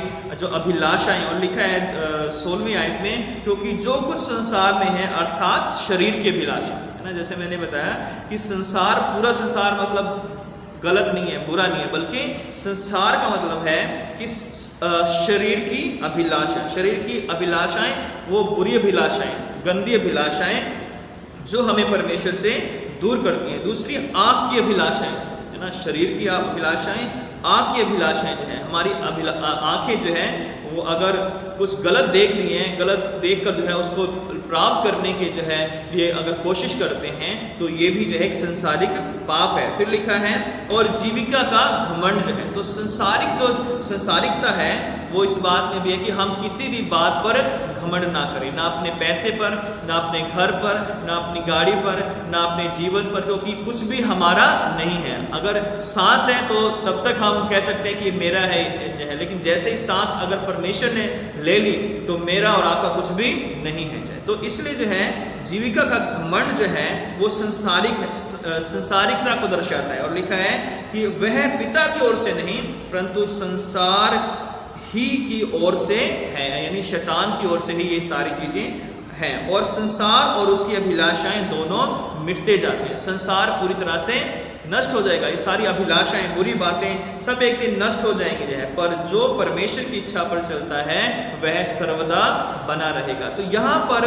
जो अभिलाषाएं, और लिखा है 16वीं आयत में, क्योंकि जो कुछ संसार में है अर्थात शरीर की अभिलाषा, है ना। जैसे मैंने बताया कि संसार, पूरा संसार मतलब गलत नहीं है, बुरा नहीं है, बल्कि संसार का मतलब है कि शरीर की अभिलाषा, शरीर की अभिलाषाएं, वो बुरी अभिलाषाएं, गंदी अभिलाषाएं जो हमें परमेश्वर से दूर करती हैं। दूसरी आँख की अभिलाषाएं, है ना। शरीर की अभिलाषाएं, आँख की अभिलाषाएं जो है, हमारी आँखें जो है वो अगर कुछ गलत देख रही हैं, गलत देखकर जो है उसको प्राप्त करने के जो है ये अगर कोशिश करते हैं तो ये भी जो है एक संसारिक पाप है। फिर लिखा है और जीविका का घमंड जो है, तो संसारिकता है वो इस बात में भी है कि हम किसी भी बात पर घमंड ना करें, ना अपने पैसे पर, ना अपने घर पर, ना अपनी गाड़ी पर, ना अपने जीवन पर, क्योंकि कुछ भी हमारा नहीं है। अगर सांस है तो तब तक हम कह सकते हैं कि मेरा है, लेकिन जैसे ही सांस अगर परमेश्वर ने ले ली तो मेरा और आपका कुछ भी नहीं है। तो इसलिए जो है जीविका का घमंड जो है वो संसारिकता को दर्शाता है। और लिखा है कि वह पिता की ओर से नहीं परंतु संसार ही की ओर से है, यानी शैतान की ओर से ही ये सारी चीजें हैं। और संसार और उसकी अभिलाषाएं दोनों मिटते जाते हैं। संसार पूरी तरह से नष्ट हो जाएगा, ये सारी अभिलाषाएं, बुरी बातें सब एक दिन नष्ट हो जाएंगी जो है, पर जो परमेश्वर की इच्छा पर चलता है वह सर्वदा बना रहेगा। तो यहाँ पर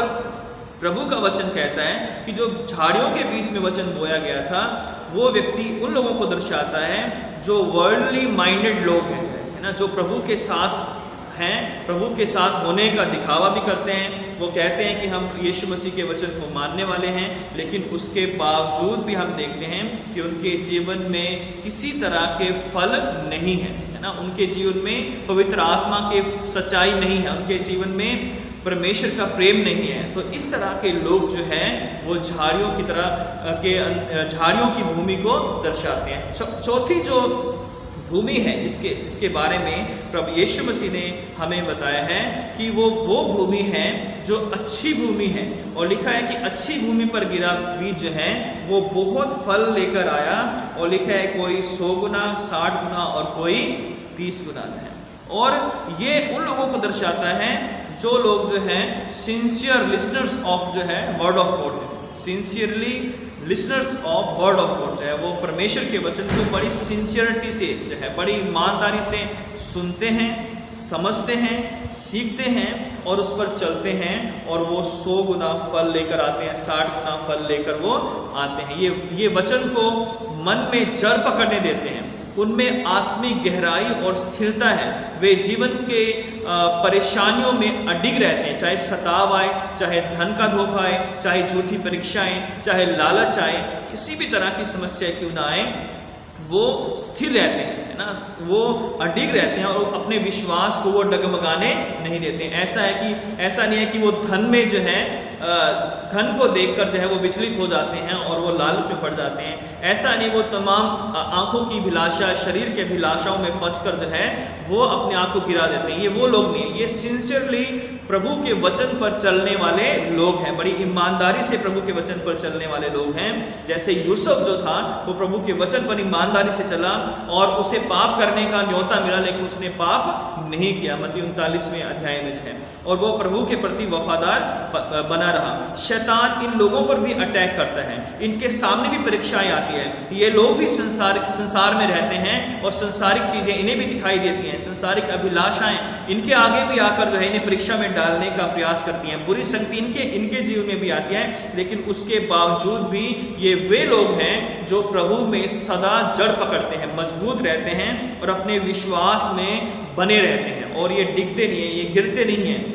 प्रभु का वचन कहता है कि जो झाड़ियों के बीच में वचन बोया गया था वो व्यक्ति उन लोगों को दर्शाता है जो वर्ल्डली माइंडेड लोग हैं, ना, जो प्रभु के साथ हैं, प्रभु के साथ होने का दिखावा भी करते हैं। वो कहते हैं कि हम यीशु मसीह के वचन को मानने वाले हैं, लेकिन उसके बावजूद भी हम देखते हैं कि उनके जीवन में किसी तरह के फल नहीं है ना, उनके जीवन में पवित्र आत्मा के सच्चाई नहीं है, उनके जीवन में परमेश्वर का प्रेम नहीं है। तो इस तरह के लोग जो हैं वो झाड़ियों की तरह झाड़ियों की भूमि को दर्शाते हैं। चौथी जो भूमि है जिसके बारे में प्रभु यीशु मसीह ने हमें बताया है कि वो भूमि है जो अच्छी भूमि है, और लिखा है कि अच्छी भूमि पर गिरा बीज जो है वो बहुत फल लेकर आया, और लिखा है कोई 100 गुना, 60 गुना और कोई 30 गुना है। और ये उन लोगों को दर्शाता है जो लोग जो है सिंसियर लिसनर्स ऑफ जो है वर्ड ऑफ गॉड है, sincerely listeners of word of God जो है वो परमेश्वर के वचन को बड़ी सिंसियरिटी से जो है, बड़ी ईमानदारी से सुनते हैं, समझते हैं, सीखते हैं और उस पर चलते हैं, और वो 100 गुना फल लेकर आते हैं, 60 गुना फल लेकर वो आते हैं। ये वचन को मन में जड़ पकड़ने देते हैं, उनमें आत्मिक गहराई और स्थिरता है, वे जीवन के परेशानियों में अडिग रहते हैं, चाहे सताव आए, चाहे धन का धोखा आए, चाहे झूठी परीक्षाएं, चाहे लालच आए, किसी भी तरह की समस्या क्यों ना आए, वो स्थिर रहते हैं, है ना, वो अडिग रहते हैं और अपने विश्वास को वो डगमगाने नहीं देते। ऐसा नहीं है कि वो धन में जो है धन को देखकर जो है वो विचलित हो जाते हैं और वो लालच में पड़ जाते हैं। ऐसा नहीं वो तमाम आंखों की अभिलाषा, शरीर की अभिलाषाओं में फंसकर जो है वो अपने आप को गिरा देते हैं। ये वो लोग नहीं, ये सिंसियरली प्रभु के वचन पर चलने वाले लोग हैं, बड़ी ईमानदारी से प्रभु के वचन पर चलने वाले लोग हैं। जैसे यूसुफ जो था वो प्रभु के वचन पर ईमानदारी से चला और उसे पाप करने का न्योता मिला, लेकिन उसने पाप नहीं किया, मत्ती 39वें अध्याय में जो है, और वो प्रभु के प्रति वफादार बना रहा। शैतान इन लोगों पर भी अटैक करता है, इनके सामने भी परीक्षाएं आती है, ये लोग भी संसार में रहते हैं और संसारिक चीजें इन्हें भी दिखाई देती हैं, संसारिक अभिलाषाएं इनके आगे भी आकर जो है इन्हें परीक्षा में डालने का प्रयास करती हैं, बुरी शक्ति इनके जीवन में भी आती है, लेकिन उसके बावजूद भी ये वे लोग हैं जो प्रभु में सदा जड़ पकड़ते हैं, मजबूत रहते हैं और अपने विश्वास में बने रहते हैं, और ये डिगते नहीं है, ये गिरते नहीं हैं।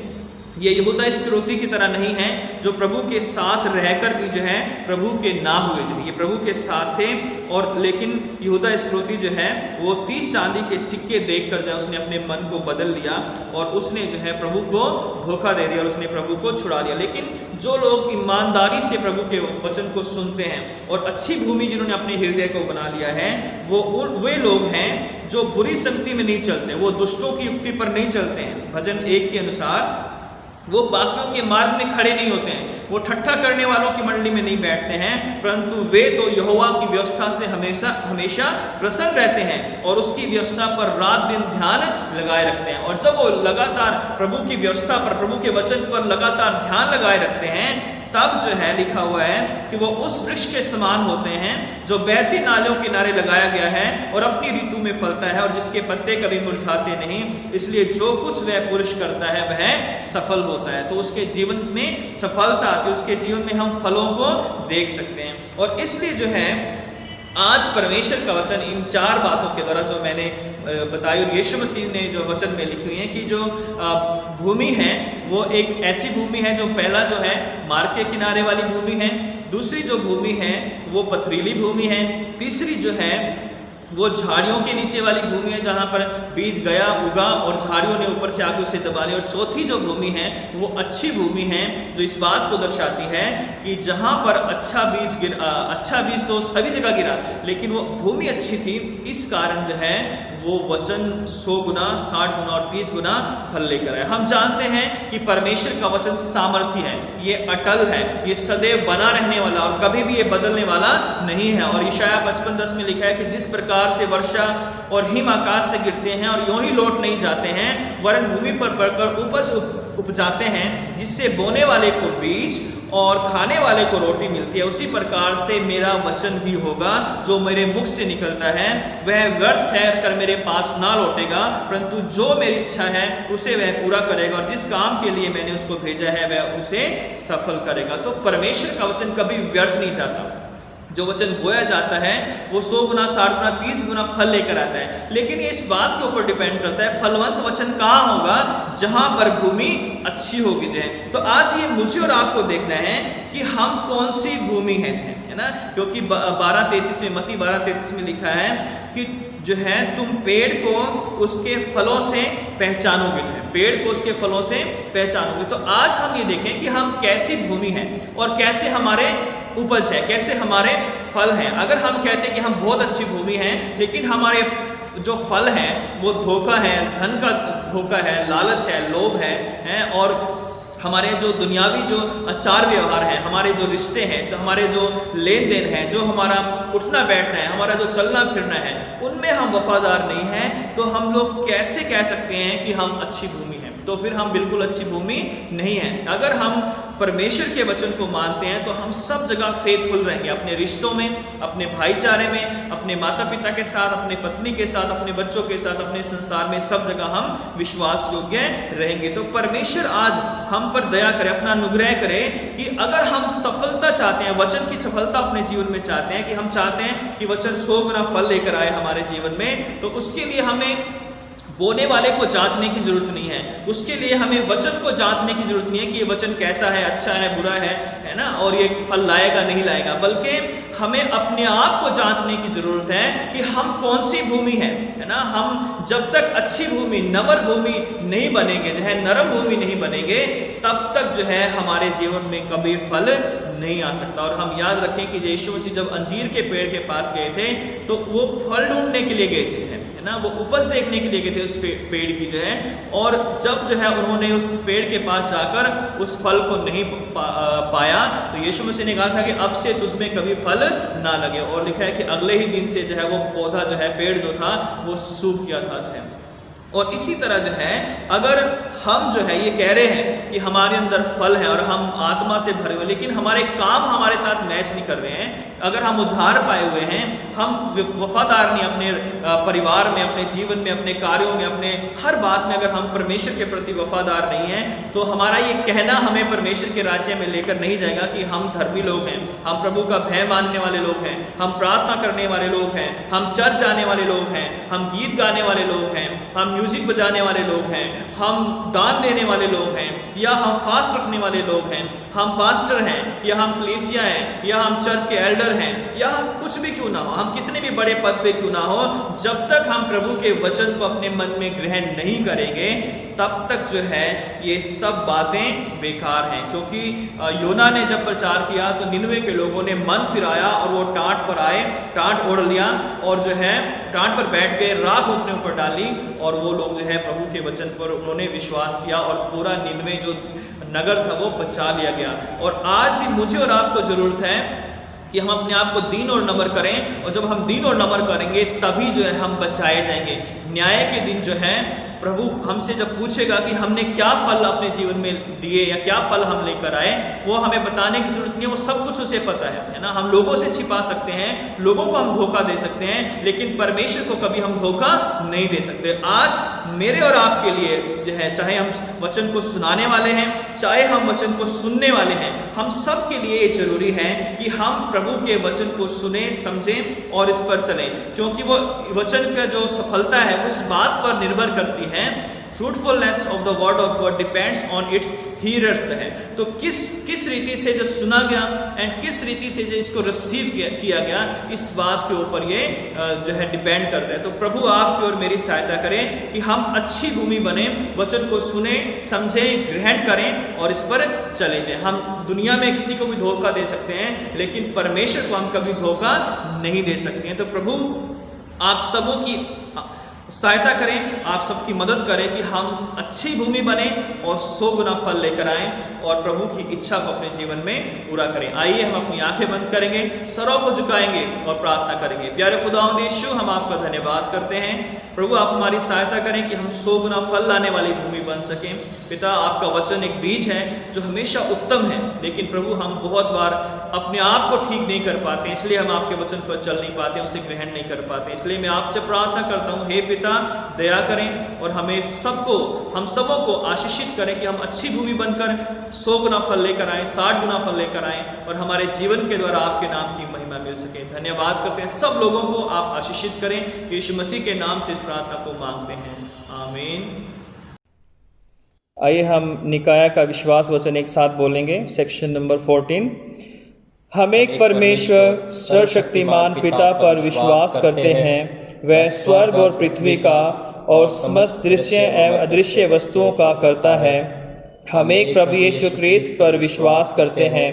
ये यहूदा इस्करियोती की तरह नहीं है जो प्रभु के साथ रहकर भी जो है प्रभु के ना हुए, जो ये प्रभु के साथ थे, और लेकिन यहूदा इस्करियोती जो है वो 30 चांदी के सिक्के देखकर जो है उसने अपने मन को बदल लिया और उसने जो है प्रभु को धोखा दे दिया और उसने प्रभु को छुड़ा दिया। लेकिन जो लोग ईमानदारी से प्रभु के वचन को सुनते हैं और अच्छी भूमि जिन्होंने अपने हृदय को बना लिया है, वे लोग हैं जो बुरी संगति में नहीं चलते, वो दुष्टों की युक्ति पर नहीं चलते हैं। भजन 1 के अनुसार वो पापियों के मार्ग में खड़े नहीं होते हैं, वो ठट्ठा करने वालों की मंडली में नहीं बैठते हैं, परंतु वे तो यहोवा की व्यवस्था से हमेशा प्रसन्न रहते हैं और उसकी व्यवस्था पर रात दिन ध्यान लगाए रखते हैं। और जब वो लगातार प्रभु की व्यवस्था पर, प्रभु के वचन पर लगातार ध्यान लगाए रखते हैं, तब जो है लिखा हुआ है कि वो उस वृक्ष के समान होते हैं जो बहती नालियों के किनारे लगाया गया है और अपनी ऋतु में फलता है और जिसके पत्ते कभी मुरझाते नहीं, इसलिए जो कुछ वह पुरुष करता है वह सफल होता है। तो उसके जीवन में सफलता आती है, उसके जीवन में हम फलों को देख सकते हैं। और इसलिए जो है आज परमेश्वर का वचन इन 4 बातों के द्वारा जो मैंने बताई और यीशु मसीह ने जो वचन में लिखी हुई है कि जो भूमि है वो एक ऐसी भूमि है जो पहला जो है मार्ग के किनारे वाली भूमि है, दूसरी जो भूमि है वो पथरीली भूमि है, तीसरी जो है वो झाड़ियों के नीचे वाली भूमि है जहाँ पर बीज गया, उगा और झाड़ियों ने ऊपर से आके उसे दबा लिया, और चौथी जो भूमि है वो अच्छी भूमि है जो इस बात को दर्शाती है कि जहाँ पर अच्छा बीज तो सभी जगह गिरा, लेकिन वो भूमि अच्छी थी, इस कारण जो है वो वचन 100 गुना, 60 गुना और 30 गुना फल लेकर आए। हम जानते हैं कि परमेश्वर का वचन सामर्थ्य है, ये अटल है, ये सदैव बना रहने वाला और कभी भी ये बदलने वाला नहीं है। और यशायाह 55:10 में लिखा है कि जिस प्रकार से वर्षा और हिम आकाश से गिरते हैं और यूं ही लौट नहीं जाते हैं, वरन भूमि पर पड़कर उपज उपजाते हैं, जिससे बोने वाले को बीज और खाने वाले को रोटी मिलती है, उसी प्रकार से मेरा वचन भी होगा जो मेरे मुख से निकलता है, वह व्यर्थ ठहर कर मेरे पास ना लौटेगा, परंतु जो मेरी इच्छा है उसे वह पूरा करेगा और जिस काम के लिए मैंने उसको भेजा है वह उसे सफल करेगा। तो परमेश्वर का वचन कभी व्यर्थ नहीं जाता, जो वचन बोया जाता है वो 100 गुना, 60 गुना, 30 गुना फल लेकर आता है। लेकिन ये इस बात के ऊपर डिपेंड करता है फलवंत वचन कहाँ होगा, जहां पर भूमि अच्छी होगी जो है। तो आज ये मुझे और आपको देखना है कि हम कौन सी भूमि है ना, क्योंकि 12:33 में, मत्ती 12:33 में लिखा है कि जो है तुम पेड़ को उसके फलों से पहचानोगे, जो है पेड़ को उसके फलों से पहचानोगे। तो आज हम ये देखें कि हम कैसी भूमि हैं और कैसे हमारे उपज है, कैसे हमारे फल हैं। अगर हम कहते हैं कि हम बहुत अच्छी भूमि हैं, लेकिन हमारे जो फल हैं वो धोखा है, धन का धोखा है, लालच है, लोभ है और हमारे जो दुनियावी जो आचार व्यवहार हैं, हमारे जो रिश्ते हैं, जो हमारे जो लेन देन है, जो हमारा उठना बैठना है, हमारा जो चलना फिरना है, उनमें हम वफादार नहीं हैं, तो हम लोग कैसे कह सकते हैं कि हम अच्छी भूमि हैं? तो फिर हम बिल्कुल अच्छी भूमि नहीं है। अगर हम परमेश्वर के वचन को मानते हैं तो हम सब जगह फेथफुल रहेंगे, अपने रिश्तों में, अपने भाईचारे में, अपने माता पिता के साथ, अपने पत्नी के साथ, अपने बच्चों के साथ, अपने संसार में, सब जगह हम विश्वास योग्य रहेंगे। तो परमेश्वर आज हम पर दया करे, अपना अनुग्रह करे कि अगर हम सफलता चाहते हैं, वचन की सफलता अपने जीवन में चाहते हैं, कि हम चाहते हैं कि वचन 100 गुना फल लेकर आए हमारे जीवन में, तो उसके लिए हमें बोने वाले को जांचने की जरूरत नहीं है, उसके लिए हमें वचन को जांचने की जरूरत नहीं है कि ये वचन कैसा है, अच्छा है, बुरा है ना, और ये फल लाएगा नहीं लाएगा, बल्कि हमें अपने आप को जांचने की जरूरत है कि हम कौन सी भूमि है ना। हम जब तक अच्छी भूमि, नम्र भूमि नहीं बनेंगे, जो है नरम भूमि नहीं बनेंगे, तब तक जो है हमारे जीवन में कभी फल नहीं आ सकता। और हम याद रखें कि यीशु मसीह जब अंजीर के पेड़ के पास गए थे तो वो फल ढूंढने के लिए गए थे, है ना, वो उपज देखने के लिए गए थे उस पेड़ की जो है। और जब जो है उन्होंने उस पेड़ के पास जाकर उस फल को नहीं पाया, तो यीशु मसीह ने कहा था कि अब से तुझमें कभी फल ना लगे। और लिखा है कि अगले ही दिन से जो है वो पौधा जो है, पेड़ जो था वो सूख गया था जो है। और इसी तरह जो है अगर हम जो है ये कह रहे हैं कि हमारे अंदर फल है और हम आत्मा से भरे हुए, लेकिन हमारे काम हमारे साथ मैच नहीं कर रहे हैं, अगर हम उद्धार पाए हुए हैं, हम वफादार नहीं अपने परिवार में, अपने जीवन में, अपने कार्यों में, अपने हर बात में अगर हम परमेश्वर के प्रति वफादार नहीं हैं, तो हमारा ये कहना हमें परमेश्वर के राज्य में लेकर नहीं जाएगा कि हम धर्मी लोग हैं, हम प्रभु का भय मानने वाले लोग हैं, हम प्रार्थना करने वाले लोग हैं, हम चर्च जाने वाले लोग हैं, हम गीत गाने वाले लोग हैं, हम म्यूजिक बजाने वाले लोग हैं, हम दान देने वाले लोग हैं, या हम फास्ट रखने वाले लोग हैं, हम पास्टर हैं, या हम कलीसिया हैं, या हम चर्च के एल्डर हैं, या हम कुछ भी क्यों ना हो, हम कितने भी बड़े पद पे क्यों ना हो, जब तक हम प्रभु के वचन को अपने मन में ग्रहण नहीं करेंगे, तब तक जो है ये सब बातें बेकार हैं। क्योंकि योना ने जब प्रचार किया तो निनवे के लोगों ने मन फिराया और वो टाट पर आए, टाट ओढ़ लिया और जो है टाट पर बैठ गए, राख अपने ऊपर डाली और वो लोग जो है प्रभु के वचन पर उन्होंने विश्वास किया और पूरा निनवे जो नगर था वो बचा लिया गया। और आज भी मुझे और आपको जरूरत है कि हम अपने आप को दीन और नम्र करें, और जब हम दीन और नम्र करेंगे तभी जो है हम बचाए जाएंगे। न्याय के दिन जो है प्रभु हमसे जब पूछेगा कि हमने क्या फल अपने जीवन में दिए या क्या फल हम लेकर आए, वो हमें बताने की जरूरत नहीं है, वो सब कुछ उसे पता है ना। हम लोगों से छिपा सकते हैं, लोगों को हम धोखा दे सकते हैं, लेकिन परमेश्वर को कभी हम धोखा नहीं दे सकते। आज मेरे और आपके लिए जो है, चाहे हम वचन को सुनाने वाले हैं, चाहे हम वचन को सुनने वाले हैं, हम सब के लिए ये जरूरी है कि हम प्रभु के वचन को सुने, समझें और इस पर चलें, क्योंकि वो वचन का जो सफलता है वो इस बात पर निर्भर करती है, fruitfulness of the word of God depends on its hearers है। तो किस रीति से जो सुना गया एंड किस रीति से जो इसको रिसीव किया गया, इस बात के ऊपर ये जो है डिपेंड करता है। तो प्रभु आपकी और मेरी सहायता करें कि हम अच्छी भूमि बने, वचन को सुने, समझें, ग्रहण करें और इस पर चले जाएं। हम दुनिया में किसी को भी धोखा दे सकते हैं, लेकिन परमेश्वर को हम कभी धोखा नहीं दे सकते हैं। तो प्रभु आप सबों की सहायता करें, आप सबकी मदद करें कि हम अच्छी भूमि बने और 100 गुना फल लेकर आएं और प्रभु की इच्छा को अपने जीवन में पूरा करें। आइए हम अपनी आंखें बंद करेंगे, सरों को झुकाएंगे और प्रार्थना करेंगे। प्यारे खुदावंद यीशु, हम आपका धन्यवाद करते हैं प्रभु, आप हमारी सहायता करें कि हम 100 गुना फल लाने वाली भूमि बन सकें। पिता, आपका वचन एक बीज है जो हमेशा उत्तम है, लेकिन प्रभु हम बहुत बार अपने आप को ठीक नहीं कर पाते, इसलिए हम आपके वचन पर चल नहीं पाते, उसे ग्रहण नहीं कर पाते। इसलिए मैं आपसे प्रार्थना करता हूँ, हे पिता दया करें और हम सबों को आशीषित करें कि हम अच्छी भूमि बनकर 100 गुना फल लेकर आएं, 60 गुना फल लेकर आएं और हमारे जीवन के द्वारा आपके नाम की महिमा मिल सके। धन्यवाद करते हैं, सब लोगों को आप आशीषित करें, यीशु मसीह के नाम से इस प्रार्थना को मांगते हैं, आमीन। आइए हम निकाया का विश्वास वचन एक साथ बोलेंगे। Section number 14। हम एक परमेश्वर सर्वशक्तिमान पिता पर विश्वास करते हैं, वह स्वर्ग और पृथ्वी का और समस्त दृश्य एवं अदृश्य वस्तुओं का करता है। हम एक प्रभु यीशु ख्रीस्त पर विश्वास करते हैं,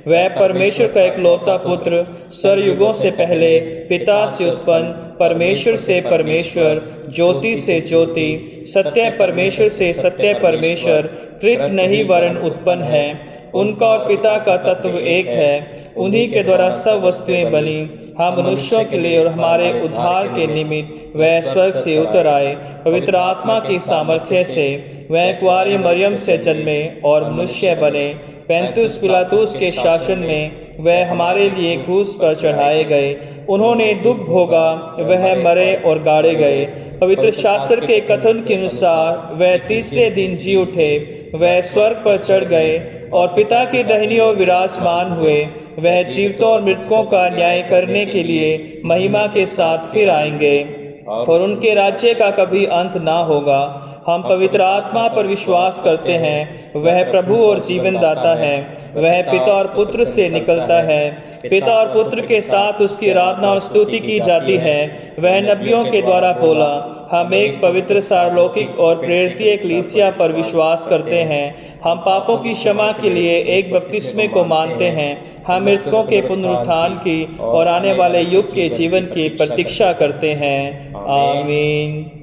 वह परमेश्वर का एकलौता पुत्र, सरयुगों से पहले पिता से उत्पन्न, परमेश्वर से परमेश्वर, ज्योति से ज्योति, सत्य परमेश्वर से सत्य परमेश्वर, कृत नहीं वरन उत्पन्न है। उनका और पिता का तत्व एक है, उन्हीं के द्वारा सब वस्तुएं बनी। हम मनुष्यों के लिए और हमारे उद्धार के निमित्त वह स्वर्ग से उतर आए, पवित्र आत्मा की सामर्थ्य से वह कुंवारी मरियम से जन्मे और मनुष्य बने। पैंतुस पिलातुस के शासन में वह हमारे लिए क्रूस पर चढ़ाए गए, उन्होंने दुख भोगा, वह मरे और गाड़े गए। पवित्र शास्त्र के कथन के अनुसार वह तीसरे दिन जी उठे, वह स्वर्ग पर चढ़ गए और पिता की दाहिनी ओर विराजमान हुए। वह जीवितों और मृतकों का न्याय करने के लिए महिमा के साथ फिर आएंगे और उनके राज्य का कभी अंत ना होगा। हम पवित्र आत्मा पर विश्वास करते हैं, वह प्रभु और जीवन दाता है, वह पिता और पुत्र से निकलता है, पिता और पुत्र के साथ उसकी आराधना और स्तुति की जाती है। वह नबियों के द्वारा बोला। हम एक पवित्र सार्वलौकिक और प्रेरित कलीसिया पर विश्वास करते हैं। हम पापों की क्षमा के लिए एक बपतिस्मे को मानते हैं। हम मृतकों के पुनरुत्थान की और आने वाले युग के जीवन की प्रतीक्षा करते हैं, आमीन।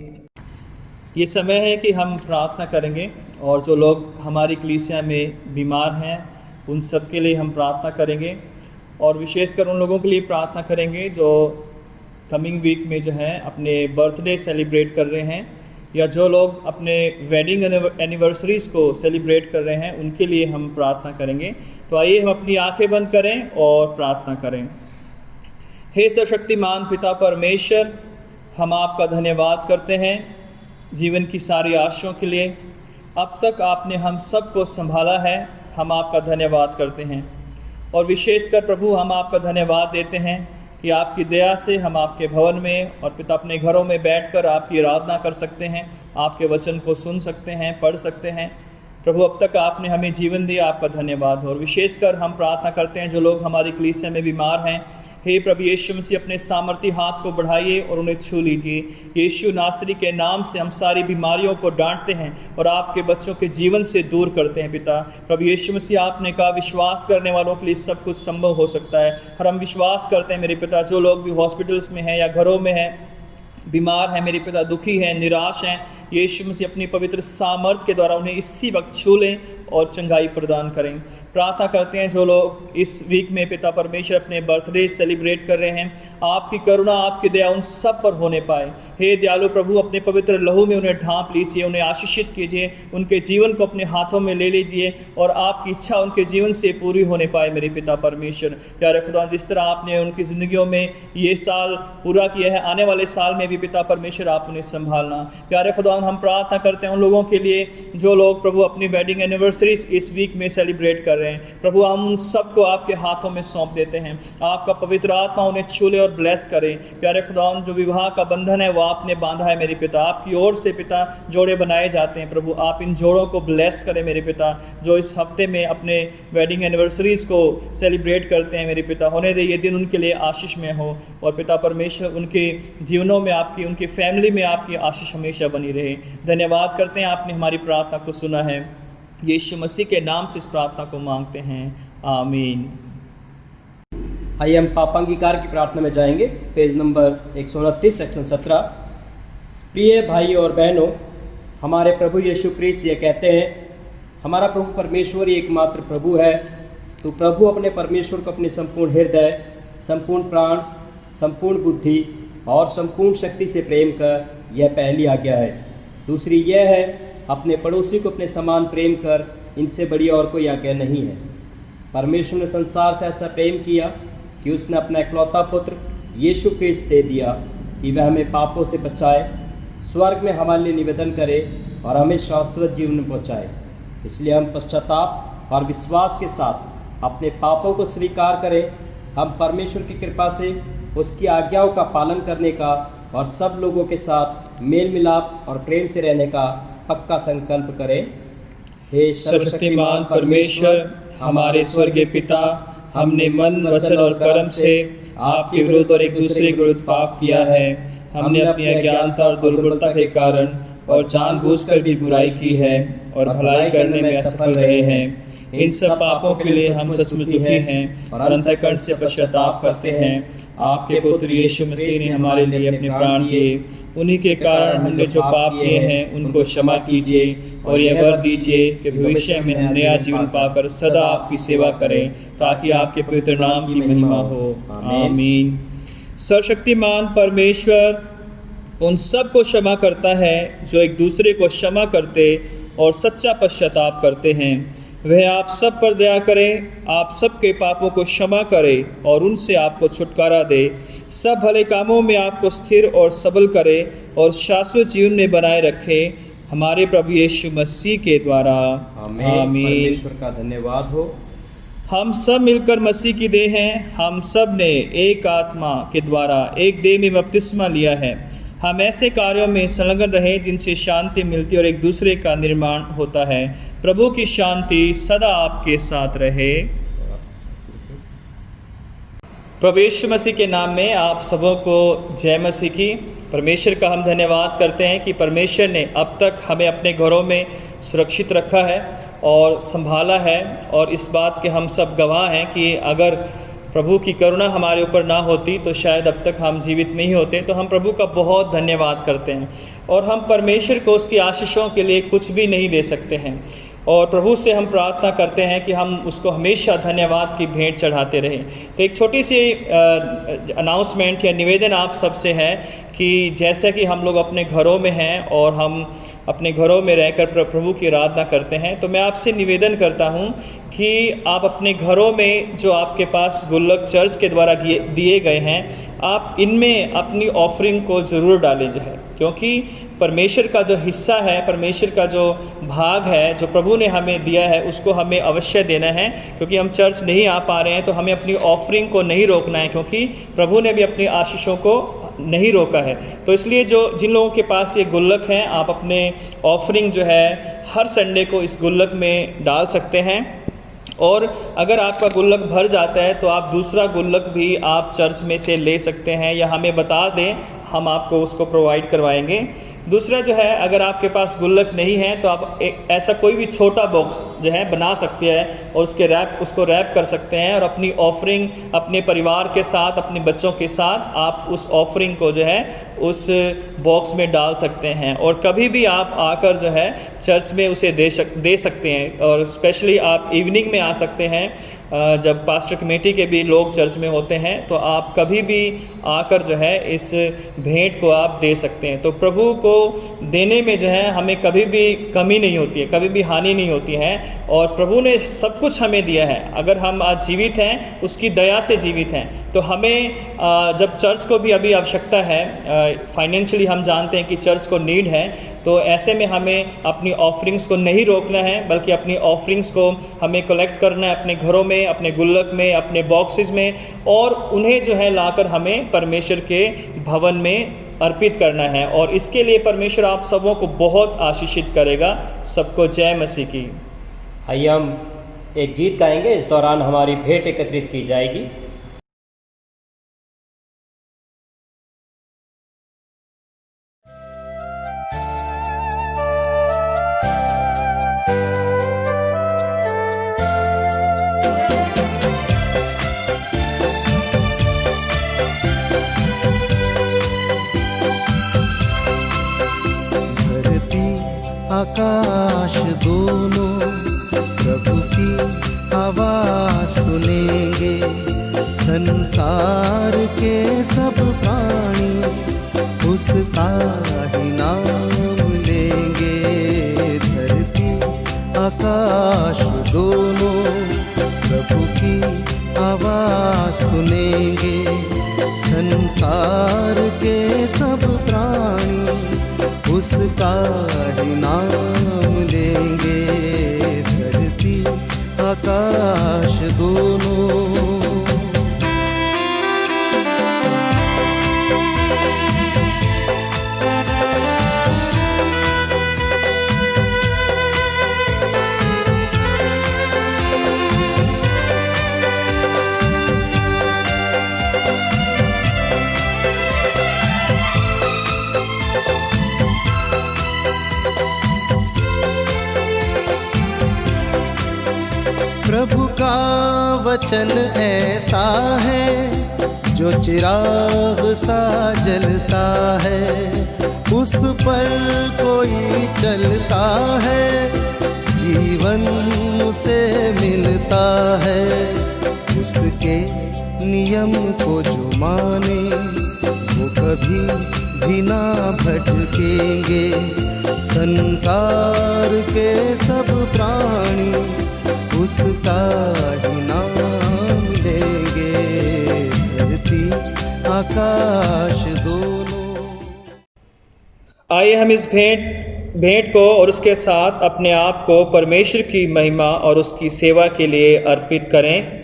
ये समय है कि हम प्रार्थना करेंगे और जो लोग हमारी कलीसिया में बीमार हैं उन सब के लिए हम प्रार्थना करेंगे और विशेषकर उन लोगों के लिए प्रार्थना करेंगे जो कमिंग वीक में जो है अपने बर्थडे सेलिब्रेट कर रहे हैं या जो लोग अपने वेडिंग एनिवर्सरीज़ को सेलिब्रेट कर रहे हैं, उनके लिए हम प्रार्थना करेंगे। तो आइए हम अपनी आंखें बंद करें और प्रार्थना करें। हे सर्वशक्तिमान पिता परमेश्वर, हम आपका धन्यवाद करते हैं जीवन की सारी आशाओं के लिए। अब तक आपने हम सब को संभाला है, हम आपका धन्यवाद करते हैं। और विशेषकर प्रभु हम आपका धन्यवाद देते हैं कि आपकी दया से हम आपके भवन में और पिता अपने घरों में बैठकर आपकी आराधना कर सकते हैं, आपके वचन को सुन सकते हैं, पढ़ सकते हैं। प्रभु अब तक आपने हमें जीवन दिया, आपका धन्यवाद। और विशेषकर हम प्रार्थना करते हैं जो लोग हमारी कलीसिया में बीमार हैं, हे प्रभु यीशु मसीह अपने सामर्थी हाथ को बढ़ाइए और उन्हें छू लीजिए। यीशु नासरी के नाम से हम सारी बीमारियों को डांटते हैं और आपके बच्चों के जीवन से दूर करते हैं। पिता प्रभु यीशु मसीह, आपने कहा विश्वास करने वालों के लिए सब कुछ संभव हो सकता है और हम विश्वास करते हैं मेरे पिता। जो लोग भी हॉस्पिटल्स में हैं या घरों में हैं, बीमार हैं मेरे पिता, दुखी हैं, निराश हैं, यीशु मसीह अपनी पवित्र सामर्थ के द्वारा उन्हें इसी वक्त छू लें और चंगाई प्रदान करें। प्रार्थना करते हैं जो लोग इस वीक में पिता परमेश्वर अपने बर्थडे सेलिब्रेट कर रहे हैं, आपकी करुणा आपकी दया उन सब पर होने पाए। हे दयालु प्रभु, अपने पवित्र लहू में उन्हें ढांप लीजिए, उन्हें आशीषित कीजिए, उनके जीवन को अपने हाथों में ले लीजिए और आपकी इच्छा उनके जीवन से पूरी होने पाए मेरे पिता परमेश्वर। प्यारे खुदा, जिस तरह आपने उनकी ज़िंदगियों में ये साल पूरा किया है, आने वाले साल में भी पिता परमेश्वर आप उन्हें संभालना। प्यारे खुदा, हम प्रार्थना करते हैं उन लोगों के लिए जो लोग प्रभु अपनी वेडिंग एनिवर्सरीज इस वीक में सेलिब्रेट कर रहे हैं। प्रभु, हम उन सबको आपके हाथों में सौंप देते हैं। आपका पवित्र आत्मा उन्हें छू ले और ब्लेस करे। प्यारे खुदा, जो विवाह का बंधन है वो आपने बांधा है मेरे पिता, आपकी ओर से पिता जोड़े बनाए जाते हैं। प्रभु, आप इन जोड़ों को ब्लेस करें मेरे पिता, जो इस हफ्ते में अपने वेडिंग एनिवर्सरीज को सेलिब्रेट करते हैं मेरे पिता। होने दे ये दिन उनके लिए आशीष में हो और पिता परमेश्वर उनके जीवनों में आपकी, उनकी फैमिली में आपकी आशीष हमेशा बनी रहे। धन्यवाद करते हैं, आपने हमारी प्रार्थना को सुना है। यीशु मसीह के नाम से इस प्रार्थना को मांगते हैं, आमीन। आइए हम पापांगीकार की प्रार्थना में जाएंगे। Page number 129 section 17। प्रिय भाई और बहनों, हमारे प्रभु यीशु ख्रीस्त ये कहते हैं, हमारा प्रभु परमेश्वर ही एकमात्र प्रभु है। तो प्रभु अपने परमेश्वर को अपने संपूर्ण हृदय, संपूर्ण प्राण, संपूर्ण बुद्धि और संपूर्ण शक्ति से प्रेम कर, यह पहली आज्ञा है। दूसरी यह है, अपने पड़ोसी को अपने समान प्रेम कर, इनसे बड़ी और कोई आज्ञा नहीं है। परमेश्वर ने संसार से ऐसा प्रेम किया कि उसने अपना इकलौता पुत्र यीशु ख्रीस्त दे दिया कि वह हमें पापों से बचाए। स्वर्ग में हमारे लिए निवेदन करे और हमें शाश्वत जीवन में पहुँचाए। इसलिए हम पश्चाताप और विश्वास के साथ अपने पापों को स्वीकार करें। हम परमेश्वर की कृपा से उसकी आज्ञाओं का पालन करने का और सब लोगों के साथ मेल मिलाप और प्रेम से रहने का पक्का संकल्प करें। हे सर्वशक्तिमान परमेश्वर, हमारे स्वर्गीय पिता, हमने मन, वचन और कर्म से आपके विरुद्ध और एक दूसरे के विरुद्ध पाप किया है। हमने अपनी अज्ञानता और दुर्बलता के कारण और जानबूझकर भी बुराई की है और भलाई करने में असफल रहे हैं। इन सब पापों के लिए हम सचमुच दुखी हैं और अंतःकरण से पश्चाताप करते हैं। आपके पुत्र यीशु मसीह ने हमारे लिए अपने प्राण दिए। उन्हीं के कारण हमने जो पाप किए हैं उनको क्षमा कीजिए और यह वर दीजिए कि भविष्य में हम नया जीवन पाकर सदा आपकी सेवा करें, ताकि आपके पवित्र नाम की महिमा हो। आमीन। सर्वशक्तिमान परमेश्वर उन सब को क्षमा करता है जो एक दूसरे को क्षमा करते और सच्चा पश्चाताप करते हैं। वह आप सब पर दया करें, आप सबके पापों को क्षमा करे और उनसे आपको छुटकारा दे। सब भले कामों में आपको स्थिर और सबल करे और शाश्वत जीवन में बनाए रखे, हमारे प्रभु यीशु मसीह के द्वारा। आमीन। परमेश्वर का धन्यवाद हो। हम सब मिलकर मसीह की देह हैं। हम सब ने एक आत्मा के द्वारा एक देह में बपतिस्मा लिया है। हम ऐसे कार्यों में संलग्न रहें जिनसे शांति मिलती और एक दूसरे का निर्माण होता है। प्रभु की शांति सदा आपके साथ रहे। प्रभु यीशु मसीह के नाम में आप सबों को जय मसीह की। परमेश्वर का हम धन्यवाद करते हैं कि परमेश्वर ने अब तक हमें अपने घरों में सुरक्षित रखा है और संभाला है, और इस बात के हम सब गवाह हैं कि अगर प्रभु की करुणा हमारे ऊपर ना होती तो शायद अब तक हम जीवित नहीं होते। तो हम प्रभु का बहुत धन्यवाद करते हैं और हम परमेश्वर को उसकी आशीषों के लिए कुछ भी नहीं दे सकते हैं, और प्रभु से हम प्रार्थना करते हैं कि हम उसको हमेशा धन्यवाद की भेंट चढ़ाते रहें। तो एक छोटी सी अनाउंसमेंट या निवेदन आप सबसे है कि जैसा कि हम लोग अपने घरों में हैं और हम अपने घरों में रहकर प्रभु की आराधना करते हैं, तो मैं आपसे निवेदन करता हूं कि आप अपने घरों में जो आपके पास गुल्लक चर्च के द्वारा दिए गए हैं, आप इनमें अपनी ऑफरिंग को ज़रूर डालें जाए, क्योंकि परमेश्वर का जो हिस्सा है, परमेश्वर का जो भाग है, जो प्रभु ने हमें दिया है, उसको हमें अवश्य देना है। क्योंकि हम चर्च नहीं आ पा रहे हैं तो हमें अपनी ऑफरिंग को नहीं रोकना है, क्योंकि प्रभु ने भी अपनी आशीषों को नहीं रोका है। तो इसलिए जिन लोगों के पास ये गुल्लक हैं, आप अपने ऑफरिंग जो है हर संडे को इस गुल्लक में डाल सकते हैं, और अगर आपका गुल्लक भर जाता है तो आप दूसरा गुल्लक भी आप चर्च में से ले सकते हैं, या हमें बता दें, हम आपको उसको प्रोवाइड करवाएंगे। दूसरा जो है, अगर आपके पास गुल्लक नहीं है तो आप एक ऐसा कोई भी छोटा बॉक्स जो है बना सकते हैं और उसको रैप कर सकते हैं, और अपनी ऑफरिंग अपने परिवार के साथ, अपने बच्चों के साथ आप उस ऑफरिंग को जो है उस बॉक्स में डाल सकते हैं, और कभी भी आप आकर जो है चर्च में उसे दे सकते हैं। और स्पेशली आप इवनिंग में आ सकते हैं, जब पास्टर कमेटी के भी लोग चर्च में होते हैं, तो आप कभी भी आकर जो है इस भेंट को आप दे सकते हैं। तो प्रभु को देने में जो है हमें कभी भी कमी नहीं होती है, कभी भी हानि नहीं होती है, और प्रभु ने सब कुछ हमें दिया है। अगर हम आज जीवित हैं, उसकी दया से जीवित हैं, तो हमें जब चर्च को भी अभी आवश्यकता है, फाइनेंशियली हम जानते हैं कि चर्च को नीड है, तो ऐसे में हमें अपनी ऑफरिंग्स को नहीं रोकना है, बल्कि अपनी ऑफरिंग्स को हमें कलेक्ट करना है अपने घरों में, अपने गुल्लक में, अपने बॉक्सेस में, और उन्हें जो है लाकर हमें परमेश्वर के भवन में अर्पित करना है। और इसके लिए परमेश्वर आप सबों को बहुत आशीषित करेगा। सबको जय मसीह की। आइए हम एक गीत गाएंगे, इस दौरान हमारी भेंट एकत्रित की जाएगी। आकाश दोनों प्रभु की आवाज सुनेंगे, संसार के सब प्राणी उसका ही नाम लेंगे। धरती आकाश दोनों प्रभु की आवाज सुनेंगे, संसार के सब प्राणी उसका ही नाम लेंगे, धरती आकाश दोनों। प्रभु का वचन ऐसा है जो चिराग सा जलता है, उस पर कोई चलता है, जीवन उसे मिलता है। उसके नियम को जो माने वो कभी भी ना भटकेंगे। संसार के सब प्राणी उसका ही नाम लेंगे, धरती आकाश दोनों। आइए हम इस भेंट को और उसके साथ अपने आप को परमेश्वर की महिमा और उसकी सेवा के लिए अर्पित करें।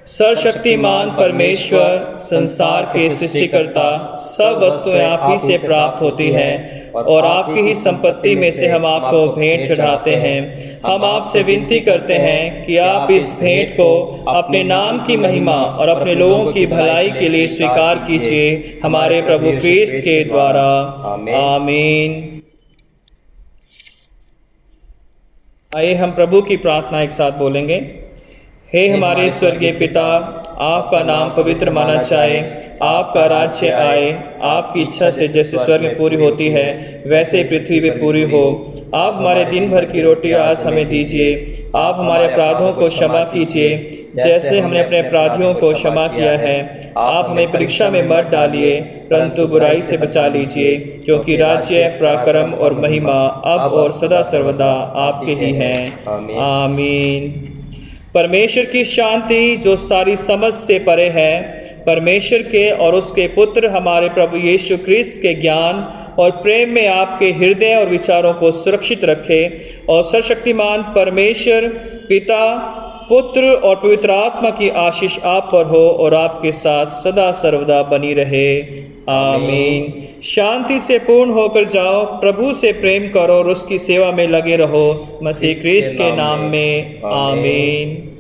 सर्वशक्तिमान परमेश्वर, संसार के सृष्टिकर्ता, सब वस्तुएं आप ही से प्राप्त होती हैं और आपकी ही संपत्ति में से हम आपको भेंट चढ़ाते हैं। हम आपसे विनती करते हैं कि आप इस भेंट को अपने नाम की महिमा और अपने लोगों की भलाई के लिए स्वीकार कीजिए, हमारे प्रभु क्रिस्त के द्वारा। आमीन। आइए हम प्रभु की प्रार्थना एक साथ बोलेंगे। हे हमारे स्वर्गीय पिता, आपका नाम पवित्र माना जाए, आपका राज्य आए, आपकी इच्छा से जैसे स्वर्ग में पूरी होती है वैसे पृथ्वी पे पूरी हो। आप हमारे दिन भर की रोटी आज हमें दीजिए। आप हमारे अपराधों को क्षमा कीजिए जैसे हमने अपने अपराधियों को क्षमा किया है। आप हमें परीक्षा में मत डालिए परंतु बुराई से बचा लीजिए, क्योंकि राज्य, पराक्रम और महिमा अब और सदा सर्वदा आपके ही हैं। आमीन। परमेश्वर की शांति जो सारी समझ से परे है, परमेश्वर के और उसके पुत्र हमारे प्रभु यीशु क्रिस्त के ज्ञान और प्रेम में आपके हृदय और विचारों को सुरक्षित रखे, और सर्वशक्तिमान परमेश्वर पिता, पुत्र और पवित्र आत्मा की आशीष आप पर हो और आपके साथ सदा सर्वदा बनी रहे। आमीन। शांति से पूर्ण होकर जाओ, प्रभु से प्रेम करो और उसकी सेवा में लगे रहो। मसीह क्रिस्त के नाम में आमीन।